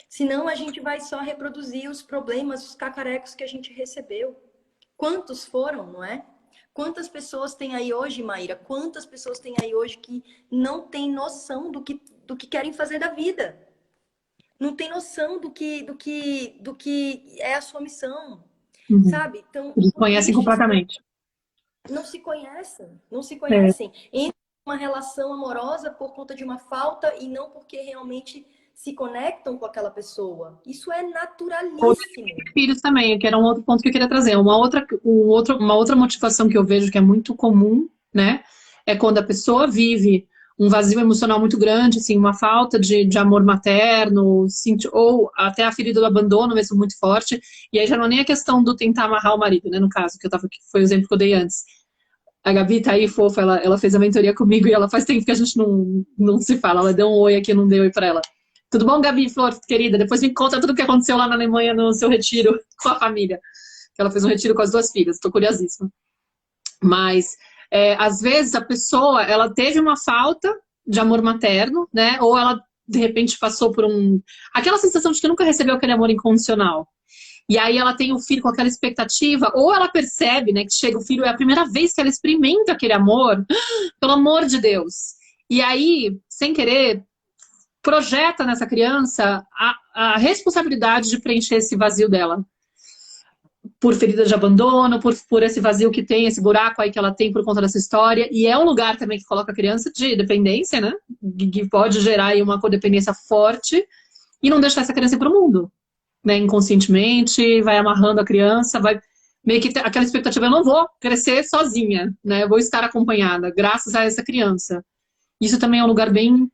B: Senão a gente vai só reproduzir os problemas, os cacarecos que a gente recebeu. Quantos foram, não é? Quantas pessoas tem aí hoje, Maíra? Quantas pessoas tem aí hoje que não têm noção do que querem fazer da vida? Não tem noção do que é a sua missão,
A: Uhum.
B: sabe? Então,
A: Eles conhecem
B: tristes,
A: completamente.
B: não se conhecem, não se
A: É.
B: conhecem. Entram uma relação amorosa por conta de uma falta e não porque realmente se conectam com aquela pessoa. Isso é naturalíssimo.
A: Filhos também, que era um outro ponto que eu queria trazer. Uma outra motivação que eu vejo que é muito comum, né? É quando a pessoa vive um vazio emocional muito grande, assim, uma falta de amor materno, ou até a ferida do abandono mesmo muito forte. E aí já não é nem a questão do tentar amarrar o marido, né? No caso, que foi o exemplo que eu dei antes. A Gabi tá aí, fofa, ela fez a mentoria comigo e ela faz tempo que a gente não se fala. Ela deu um oi aqui, eu não dei oi pra ela. Tudo bom, Gabi, Flor, querida? Depois me conta tudo o que aconteceu lá na Alemanha no seu retiro com a família. Ela fez um retiro com as duas filhas, tô curiosíssima. Mas, às vezes, a pessoa, ela teve uma falta de amor materno, né? Ou ela, de repente, passou por aquela sensação de que nunca recebeu aquele amor incondicional. E aí ela tem o filho com aquela expectativa, ou ela percebe, né, que chega o filho, é a primeira vez que ela experimenta aquele amor, pelo amor de Deus. E aí, sem querer, projeta nessa criança a responsabilidade de preencher esse vazio dela. Por ferida de abandono, por esse vazio que tem, esse buraco aí que ela tem por conta dessa história. E é um lugar também que coloca a criança de dependência, né? Que pode gerar aí uma codependência forte e não deixar essa criança ir para o mundo, né? Inconscientemente, vai amarrando a criança, vai meio que aquela expectativa, eu não vou crescer sozinha, né? Eu vou estar acompanhada, graças a essa criança. Isso também é um lugar bem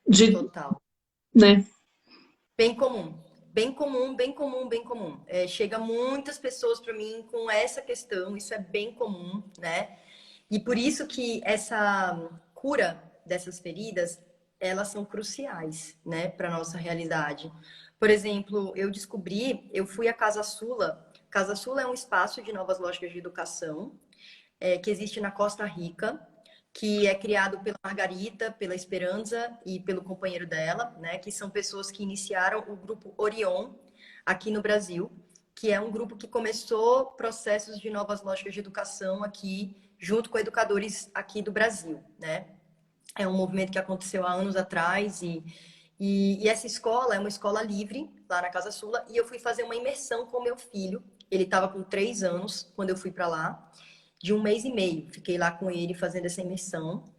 A: de,
B: Total.
A: né?
B: Bem comum. Bem comum, bem comum, bem comum. Chega muitas pessoas para mim com essa questão, isso é bem comum, né? E por isso que essa cura dessas feridas, elas são cruciais, né, para nossa realidade. Por exemplo, eu fui a Casa Sula Casa Sul é um espaço de novas lógicas de educação que existe na Costa Rica, que é criado pela Margarita, pela Esperança e pelo companheiro dela, né? Que são pessoas que iniciaram o grupo Orion aqui no Brasil, que é um grupo que começou processos de novas lógicas de educação aqui, junto com educadores aqui do Brasil, né? É um movimento que aconteceu há anos atrás e essa escola é uma escola livre, lá na Casa Sula, e eu fui fazer uma imersão com meu filho. Ele estava com 3 anos quando eu fui para lá, de 1 mês e meio. Fiquei lá com ele fazendo essa imersão.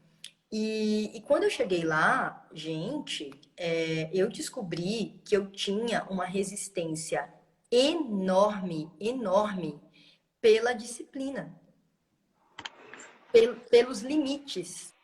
B: E quando eu cheguei lá, gente, eu descobri que eu tinha uma resistência enorme, enorme pela disciplina, pelos limites.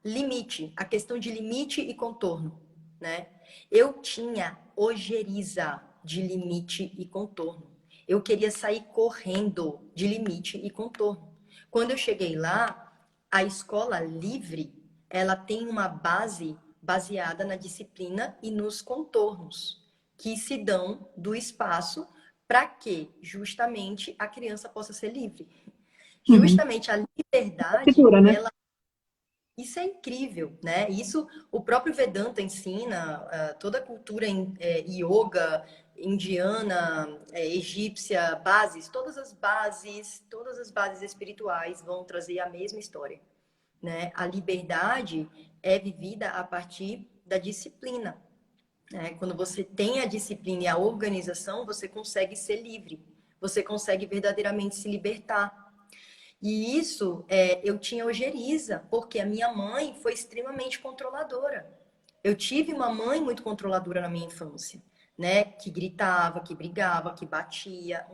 B: Limite, a questão de limite e contorno, né? Eu tinha ojeriza de limite e contorno. Eu queria sair correndo de limite e contorno. Quando eu cheguei lá, a escola livre, ela tem uma base baseada na disciplina e nos contornos que se dão do espaço para que justamente a criança possa ser livre.
A: Uhum.
B: Justamente a liberdade,
A: Cultura, né?
B: ela isso é incrível, né? Isso o próprio Vedanta ensina, toda a cultura yoga, indiana, egípcia, todas as bases espirituais vão trazer a mesma história, né? A liberdade é vivida a partir da disciplina, né? Quando você tem a disciplina e a organização, você consegue ser livre, você consegue verdadeiramente se libertar. E isso eu tinha ojeriza, porque a minha mãe foi extremamente controladora. Eu tive uma mãe muito controladora na minha infância, né? Que gritava, que brigava, que batia,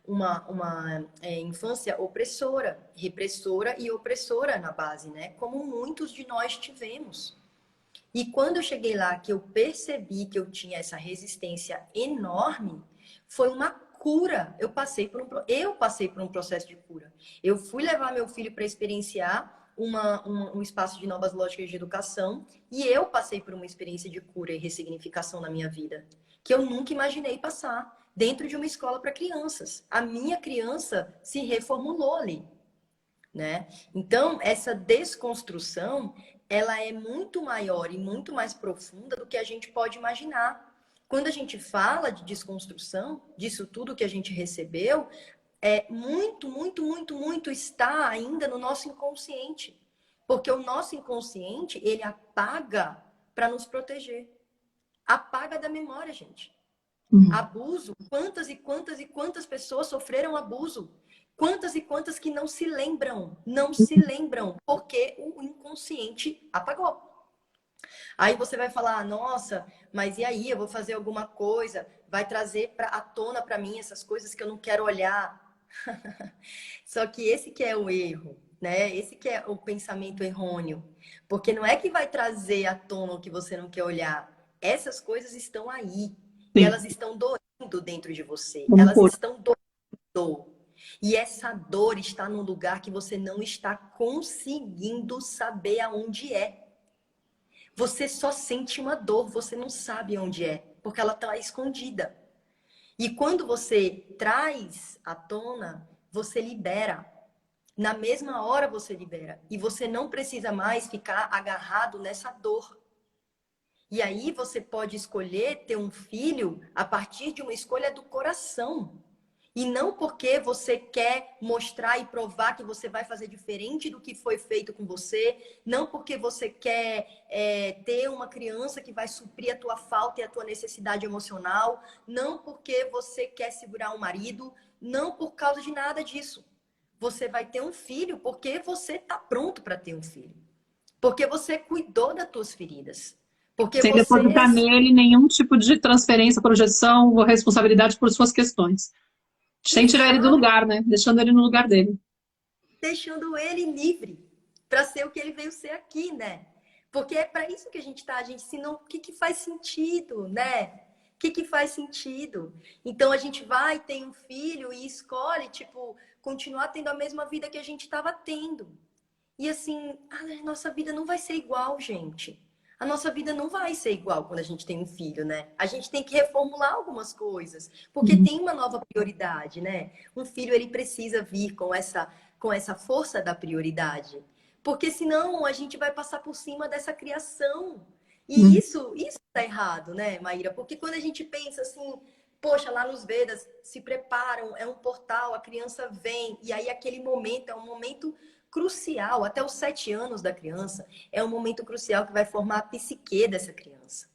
B: uma infância opressora, repressora e opressora na base, né? Como muitos de nós tivemos. E quando eu cheguei lá, que eu percebi que eu tinha essa resistência enorme, foi uma cura. Eu passei por um processo de cura. Eu fui levar meu filho para experienciar um espaço de novas lógicas de educação e eu passei por uma experiência de cura e ressignificação na minha vida, que eu nunca imaginei passar dentro de uma escola para crianças. A minha criança se reformulou ali, né? Então, essa desconstrução, ela é muito maior e muito mais profunda do que a gente pode imaginar. Quando a gente fala de desconstrução, disso tudo que a gente recebeu, muito, muito, muito, muito está ainda no nosso inconsciente. Porque o nosso inconsciente, ele apaga para nos proteger. Apaga da memória, gente.
A: Uhum.
B: Abuso, quantas e quantas e quantas pessoas sofreram abuso? Quantas e quantas que não se lembram, porque o inconsciente apagou. Aí você vai falar, "Ah, nossa, mas e aí? Eu vou fazer alguma coisa, vai trazer à tona para mim essas coisas que eu não quero olhar." Só que esse que é o erro, né? Esse que é o pensamento errôneo. Porque não é que vai trazer à tona o que você não quer olhar. Essas coisas estão aí. E
A: Sim,
B: elas estão doendo dentro de você.
A: como
B: Elas
A: cor.
B: estão doendo. E essa dor está num lugar que você não está conseguindo saber aonde é. Você só sente uma dor, você não sabe onde é, porque ela está escondida. E quando você traz à tona, você libera. Na mesma hora você libera. E você não precisa mais ficar agarrado nessa dor. E aí você pode escolher ter um filho a partir de uma escolha do coração. E não porque você quer mostrar e provar que você vai fazer diferente do que foi feito com você, não porque você quer ter uma criança que vai suprir a tua falta e a tua necessidade emocional, não porque você quer segurar um marido, não por causa de nada disso. Você vai ter um filho porque você está pronto para ter um filho. Porque você cuidou das tuas feridas. Porque
A: Sem
B: você
A: depositar nele nenhum tipo de transferência, projeção ou responsabilidade por suas questões. Sem tirar ele do
B: Exato,
A: lugar, né? Deixando ele no lugar dele.
B: deixando ele livre para ser o que ele veio ser aqui, né? Porque é para isso que a gente está, a gente ensina o que faz sentido, né? O que faz sentido. Então a gente vai, tem um filho e escolhe, tipo, continuar tendo a mesma vida que a gente estava tendo. E assim, a nossa vida não vai ser igual, gente. a nossa vida não vai ser igual quando a gente tem um filho, né? A gente tem que reformular algumas coisas, porque
A: Uhum.
B: tem uma nova prioridade, né? Um filho, ele precisa vir com essa força da prioridade, porque senão a gente vai passar por cima dessa criação. E
A: Uhum.
B: isso tá errado, né, Maíra? Porque quando a gente pensa assim, poxa, lá nos Vedas se preparam, é um portal, a criança vem, e aí aquele momento é um momento crucial, até os 7 anos da criança, é um momento crucial que vai formar a psique dessa criança.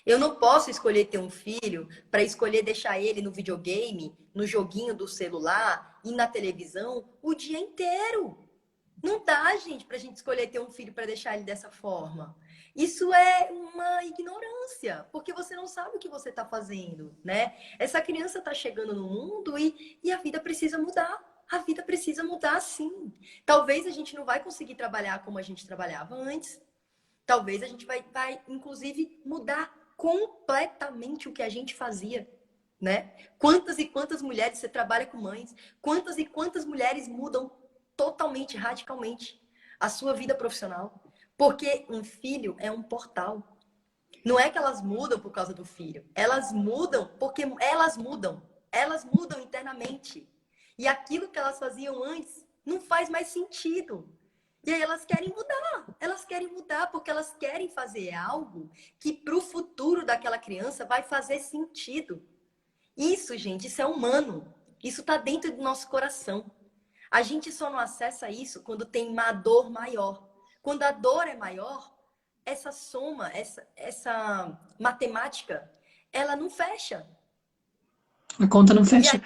B: Eu não posso escolher ter um filho para escolher deixar ele no videogame, no joguinho do celular e na televisão o dia inteiro. Não dá, gente, para a gente escolher ter um filho para deixar ele dessa forma. Isso é uma ignorância, porque você não sabe o que você está fazendo, né? Essa criança está chegando no mundo e a vida precisa mudar. A vida precisa mudar, sim. Talvez a gente não vai conseguir trabalhar como a gente trabalhava antes. Talvez a gente vai inclusive, mudar completamente o que a gente fazia, né? Quantas e quantas mulheres você trabalha com mães? Quantas e quantas mulheres mudam totalmente, radicalmente a sua vida profissional? Porque um filho é um portal. Não é que elas mudam por causa do filho. Elas mudam porque elas mudam. Elas mudam internamente. E aquilo que elas faziam antes não faz mais sentido. E aí elas querem mudar. Elas querem mudar porque elas querem fazer algo que para o futuro daquela criança vai fazer sentido. Isso, gente, isso é humano. Isso está dentro do nosso coração. A gente só não acessa isso quando tem uma dor maior. Quando a dor é maior, essa soma, essa matemática, ela não fecha.
A: A conta não
B: E
A: fecha.
B: aí,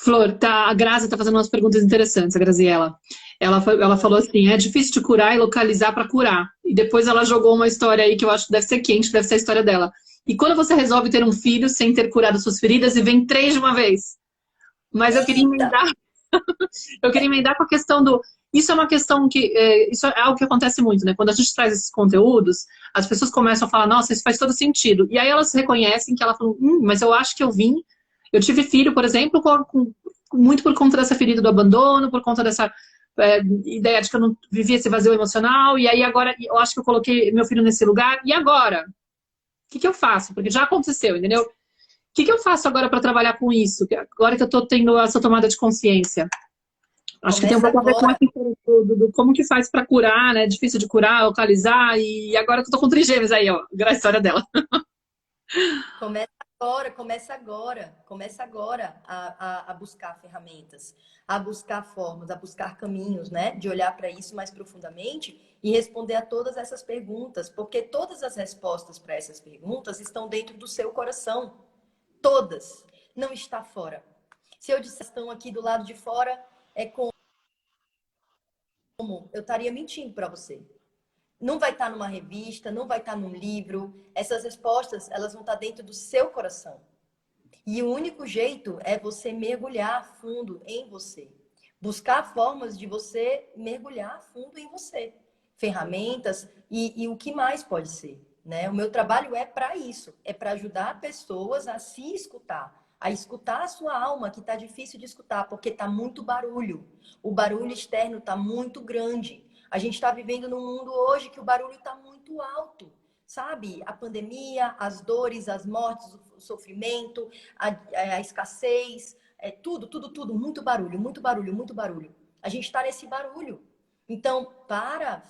A: Flor, tá, a Grazi tá fazendo umas perguntas interessantes, a Graziella. Ela falou assim, é difícil de curar e localizar para curar. E depois ela jogou uma história aí que eu acho que deve ser quente, deve ser a história dela. E quando você resolve ter um filho sem ter curado suas feridas e vem 3 de uma vez? Mas
B: eita,
A: eu queria emendar com a questão do. Isso é uma questão que. Isso é algo que acontece muito, né? Quando a gente traz esses conteúdos, as pessoas começam a falar, nossa, isso faz todo sentido. E aí elas reconhecem que ela falou, mas eu acho que eu vim. Eu tive filho, por exemplo, muito por conta dessa ferida do abandono, por conta dessa ideia de que eu não vivia esse vazio emocional, e aí agora eu acho que eu coloquei meu filho nesse lugar, e agora? O que eu faço? Porque já aconteceu, entendeu? O que eu faço agora para trabalhar com isso? Agora que eu estou tendo essa tomada de consciência. Acho que tem um
B: começa
A: pouco a ver com
B: agora.
A: essa história do como que faz para curar, né? Difícil de curar, localizar, e agora que eu tô com trigêmeos aí, ó, a história dela.
B: Começa agora a buscar ferramentas, a buscar formas, a buscar caminhos, né? De olhar para isso mais profundamente e responder a todas essas perguntas, porque todas as respostas para essas perguntas estão dentro do seu coração. Todas. Não está fora. Se eu disser estão aqui do lado de fora, é como eu estaria mentindo para você. Não vai estar numa revista, não vai estar num livro. Essas respostas, elas vão estar dentro do seu coração. E o único jeito é você mergulhar fundo em você. Buscar formas de você mergulhar fundo em você. Ferramentas e o que mais pode ser. Né? O meu trabalho é para isso. É para ajudar pessoas a se escutar. A escutar a sua alma, que está difícil de escutar, porque está muito barulho. O barulho externo está muito grande. A gente está vivendo num mundo hoje que o barulho está muito alto. Sabe? A pandemia, as dores, as mortes, o sofrimento, a escassez, tudo, muito barulho, muito barulho, muito barulho. A gente está nesse barulho. Então,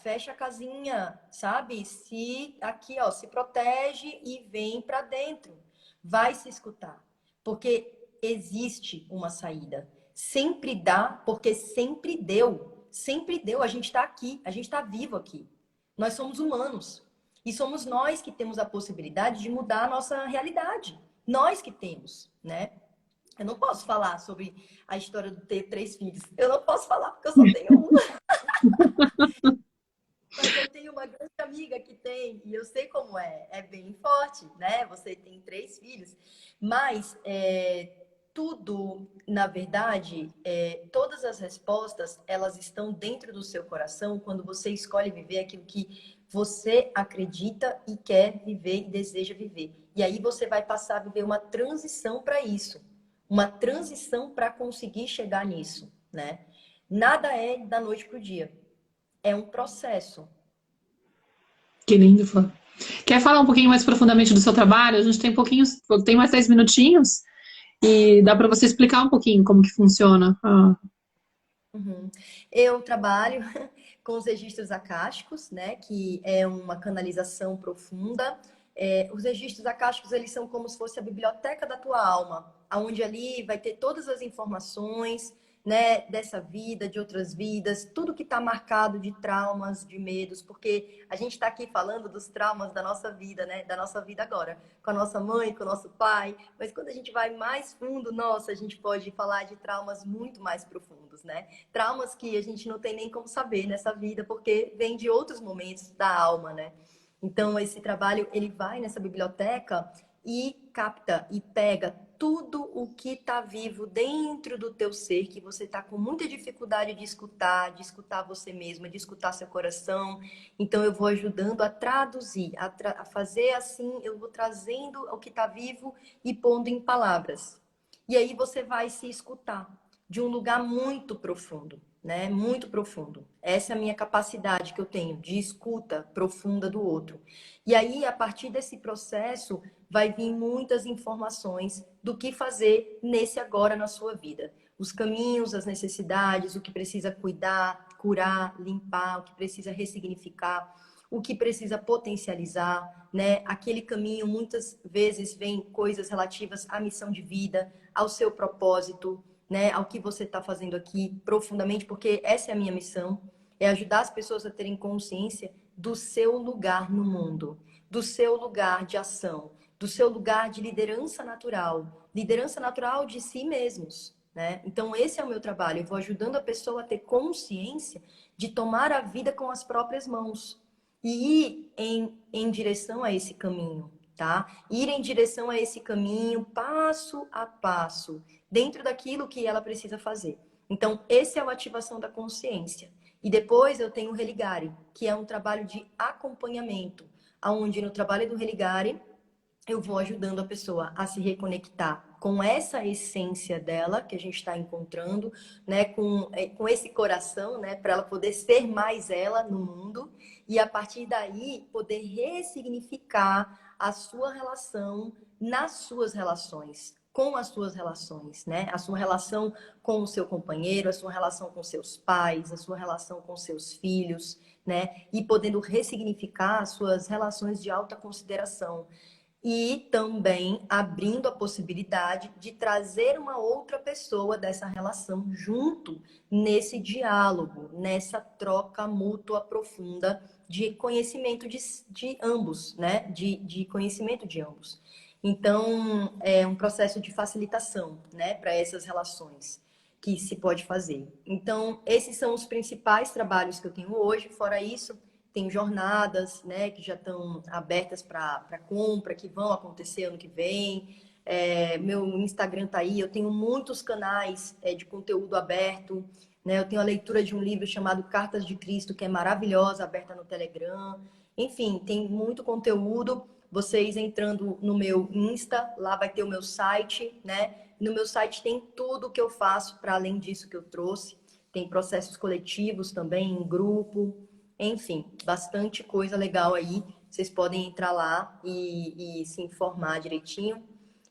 B: fecha a casinha, sabe? Se aqui, ó, se protege e vem para dentro. Vai se escutar, porque existe uma saída. Sempre dá, porque sempre deu. Sempre deu. A gente está aqui, a gente está vivo aqui. Nós somos humanos. E somos nós que temos a possibilidade de mudar a nossa realidade. Nós que temos, né? Eu não posso falar sobre a história de ter 3 filhos. Eu não posso falar porque eu só tenho um. Mas eu tenho uma grande amiga que tem, e eu sei como é. É bem forte, né? Você tem 3 filhos. Mas tudo, na verdade, todas as respostas, elas estão dentro do seu coração quando você escolhe viver aquilo que você acredita e quer viver e deseja viver. E aí você vai passar a viver uma transição para isso. Uma transição para conseguir chegar nisso, né? Nada é da noite para o dia. É um processo.
A: Que lindo, Flor. Quer falar um pouquinho mais profundamente do seu trabalho? A gente tem pouquinhos, tem mais 10 minutinhos e dá para você explicar um pouquinho como que funciona.
B: Uhum. Eu trabalho com os registros acásticos, né, que é uma canalização profunda. Os registros acásticos, eles são como se fosse a biblioteca da tua alma, aonde ali vai ter todas as informações, né, dessa vida, de outras vidas, tudo que está marcado de traumas, de medos, porque a gente está aqui falando dos traumas da nossa vida, né, da nossa vida agora, com a nossa mãe, com o nosso pai, mas quando a gente vai mais fundo, nossa, a gente pode falar de traumas muito mais profundos, né? Traumas que a gente não tem nem como saber nessa vida, porque vem de outros momentos da alma, né? Então, esse trabalho, ele vai nessa biblioteca e capta e pega tudo o que está vivo dentro do teu ser, que você está com muita dificuldade de escutar você mesma, de escutar seu coração. Então, eu vou ajudando a traduzir, a fazer assim, eu vou trazendo o que está vivo e pondo em palavras. E aí você vai se escutar de um lugar muito profundo, né? Muito profundo. Essa é a minha capacidade que eu tenho de escuta profunda do outro. E aí, a partir desse processo, vai vir muitas informações do que fazer nesse agora na sua vida. Os caminhos, as necessidades, o que precisa cuidar, curar, limpar, o que precisa ressignificar, o que precisa potencializar, né? Aquele caminho, muitas vezes, vem coisas relativas à missão de vida, ao seu propósito, né, ao que você está fazendo aqui profundamente, porque essa é a minha missão, é ajudar as pessoas a terem consciência do seu lugar no mundo, do seu lugar de ação, do seu lugar de liderança natural de si mesmos, né? Então esse é o meu trabalho, eu vou ajudando a pessoa a ter consciência de tomar a vida com as próprias mãos e ir em direção a esse caminho, tá? Ir em direção a esse caminho passo a passo, dentro daquilo que ela precisa fazer. Então, esse é a ativação da consciência. E depois eu tenho o Religare, que é um trabalho de acompanhamento, onde no trabalho do Religare eu vou ajudando a pessoa a se reconectar com essa essência dela que a gente está encontrando, né, com esse coração, né, para ela poder ser mais ela no mundo e a partir daí poder ressignificar a sua relação nas suas relações, com as suas relações, né? A sua relação com o seu companheiro, a sua relação com seus pais, a sua relação com seus filhos, né? E podendo ressignificar as suas relações de alta consideração e também abrindo a possibilidade de trazer uma outra pessoa dessa relação junto nesse diálogo, nessa troca mútua profunda de conhecimento de ambos, né? De conhecimento de ambos. Então, é um processo de facilitação, né, para essas relações que se pode fazer. Então, esses são os principais trabalhos que eu tenho hoje. Fora isso, tem jornadas, né, que já estão abertas para compra, que vão acontecer ano que vem. Meu Instagram tá aí, eu tenho muitos canais de conteúdo aberto, né? Eu tenho a leitura de um livro chamado Cartas de Cristo, que é maravilhosa, aberta no Telegram. Enfim, tem muito conteúdo. Vocês entrando no meu Insta, lá vai ter o meu site, né? No meu site tem tudo o que eu faço para além disso que eu trouxe. Tem processos coletivos também, em grupo. Enfim, bastante coisa legal aí. Vocês podem entrar lá e se informar direitinho.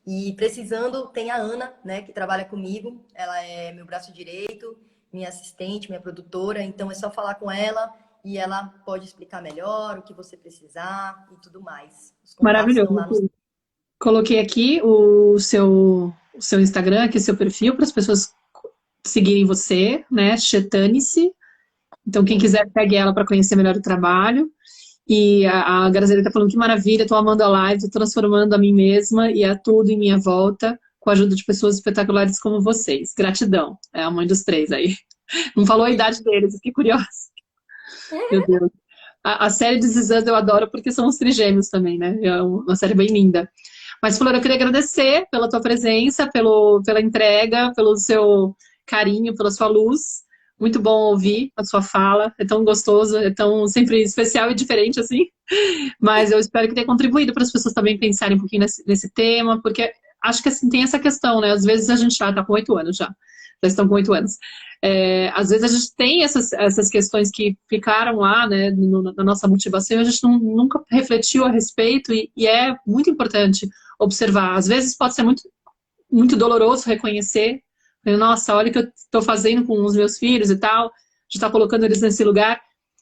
B: E precisando, tem a Ana, né, que trabalha comigo. Ela é meu braço direito, minha assistente, minha produtora. Então é só falar com ela e ela pode explicar melhor o que você precisar e tudo mais. Os contatos estão lá no.
A: Maravilhoso. Coloquei aqui o seu Instagram, aqui o seu perfil, para as pessoas seguirem você, né? Chetanice. Então, quem quiser, pegue ela para conhecer melhor o trabalho. E a Graziela está falando que maravilha, estou amando a live, estou transformando a mim mesma e a tudo em minha volta, com a ajuda de pessoas espetaculares como vocês. Gratidão. É a mãe dos três aí. Não falou a idade deles, fiquei curiosa. Meu Deus. A série de This eu adoro porque são os trigêmeos também, né? É uma série bem linda. Mas, Flor, eu queria agradecer pela tua presença, pela entrega, pelo seu carinho, pela sua luz. Muito bom ouvir a sua fala. É tão gostoso, é tão sempre especial e diferente assim. Mas eu espero que tenha contribuído para as pessoas também pensarem um pouquinho nesse tema, porque acho que assim, tem essa questão, né? Às vezes a gente já está com 8 anos já. já estão com 8 anos. Às vezes a gente tem essas questões que ficaram lá, né, na nossa motivação, e a gente nunca refletiu a respeito, e é muito importante observar. Às vezes pode ser muito, muito doloroso reconhecer, nossa, olha o que eu estou fazendo com os meus filhos e tal, de estar colocando eles nesse lugar.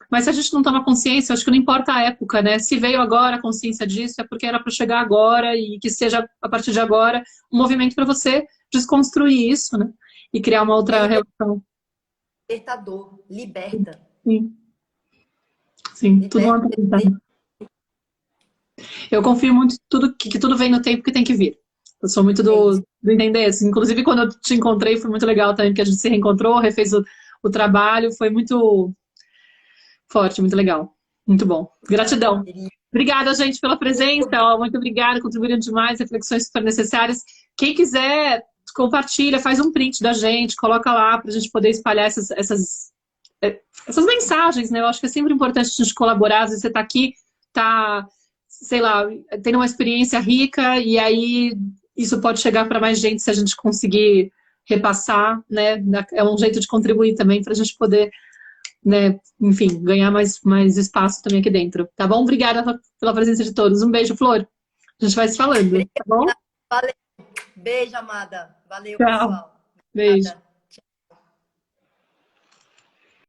A: Mas se a gente não toma consciência, acho que não importa a época, né? Se veio agora a consciência disso, é porque era para chegar agora, e que seja, a partir de agora, um movimento para você desconstruir isso, né? E criar uma outra relação.
B: Libertador, liberta.
A: Sim, sim, tudo uma aprendizagem. Eu confio muito que tudo vem no tempo que tem que vir. Eu sou muito do entender isso. Inclusive, quando eu te encontrei, foi muito legal também, porque a gente se reencontrou, refez o trabalho, foi muito forte, muito legal. Muito bom. Gratidão. Obrigada, gente, pela presença. Muito obrigada, contribuíram demais, reflexões super necessárias. Quem quiser, compartilha, faz um print da gente, coloca lá para a gente poder espalhar essas mensagens, né? Eu acho que é sempre importante a gente colaborar. Às vezes você está aqui, tá, sei lá, tendo uma experiência rica, e aí isso pode chegar para mais gente se a gente conseguir repassar, né? É um jeito de contribuir também para a gente poder, né, enfim, ganhar mais espaço também aqui dentro. Tá bom? Obrigada pela presença de todos. Um beijo, Flor. A gente vai se falando, tá bom?
B: Valeu. Beijo, amada. Valeu,
A: Tchau.
B: pessoal.
A: Beijo.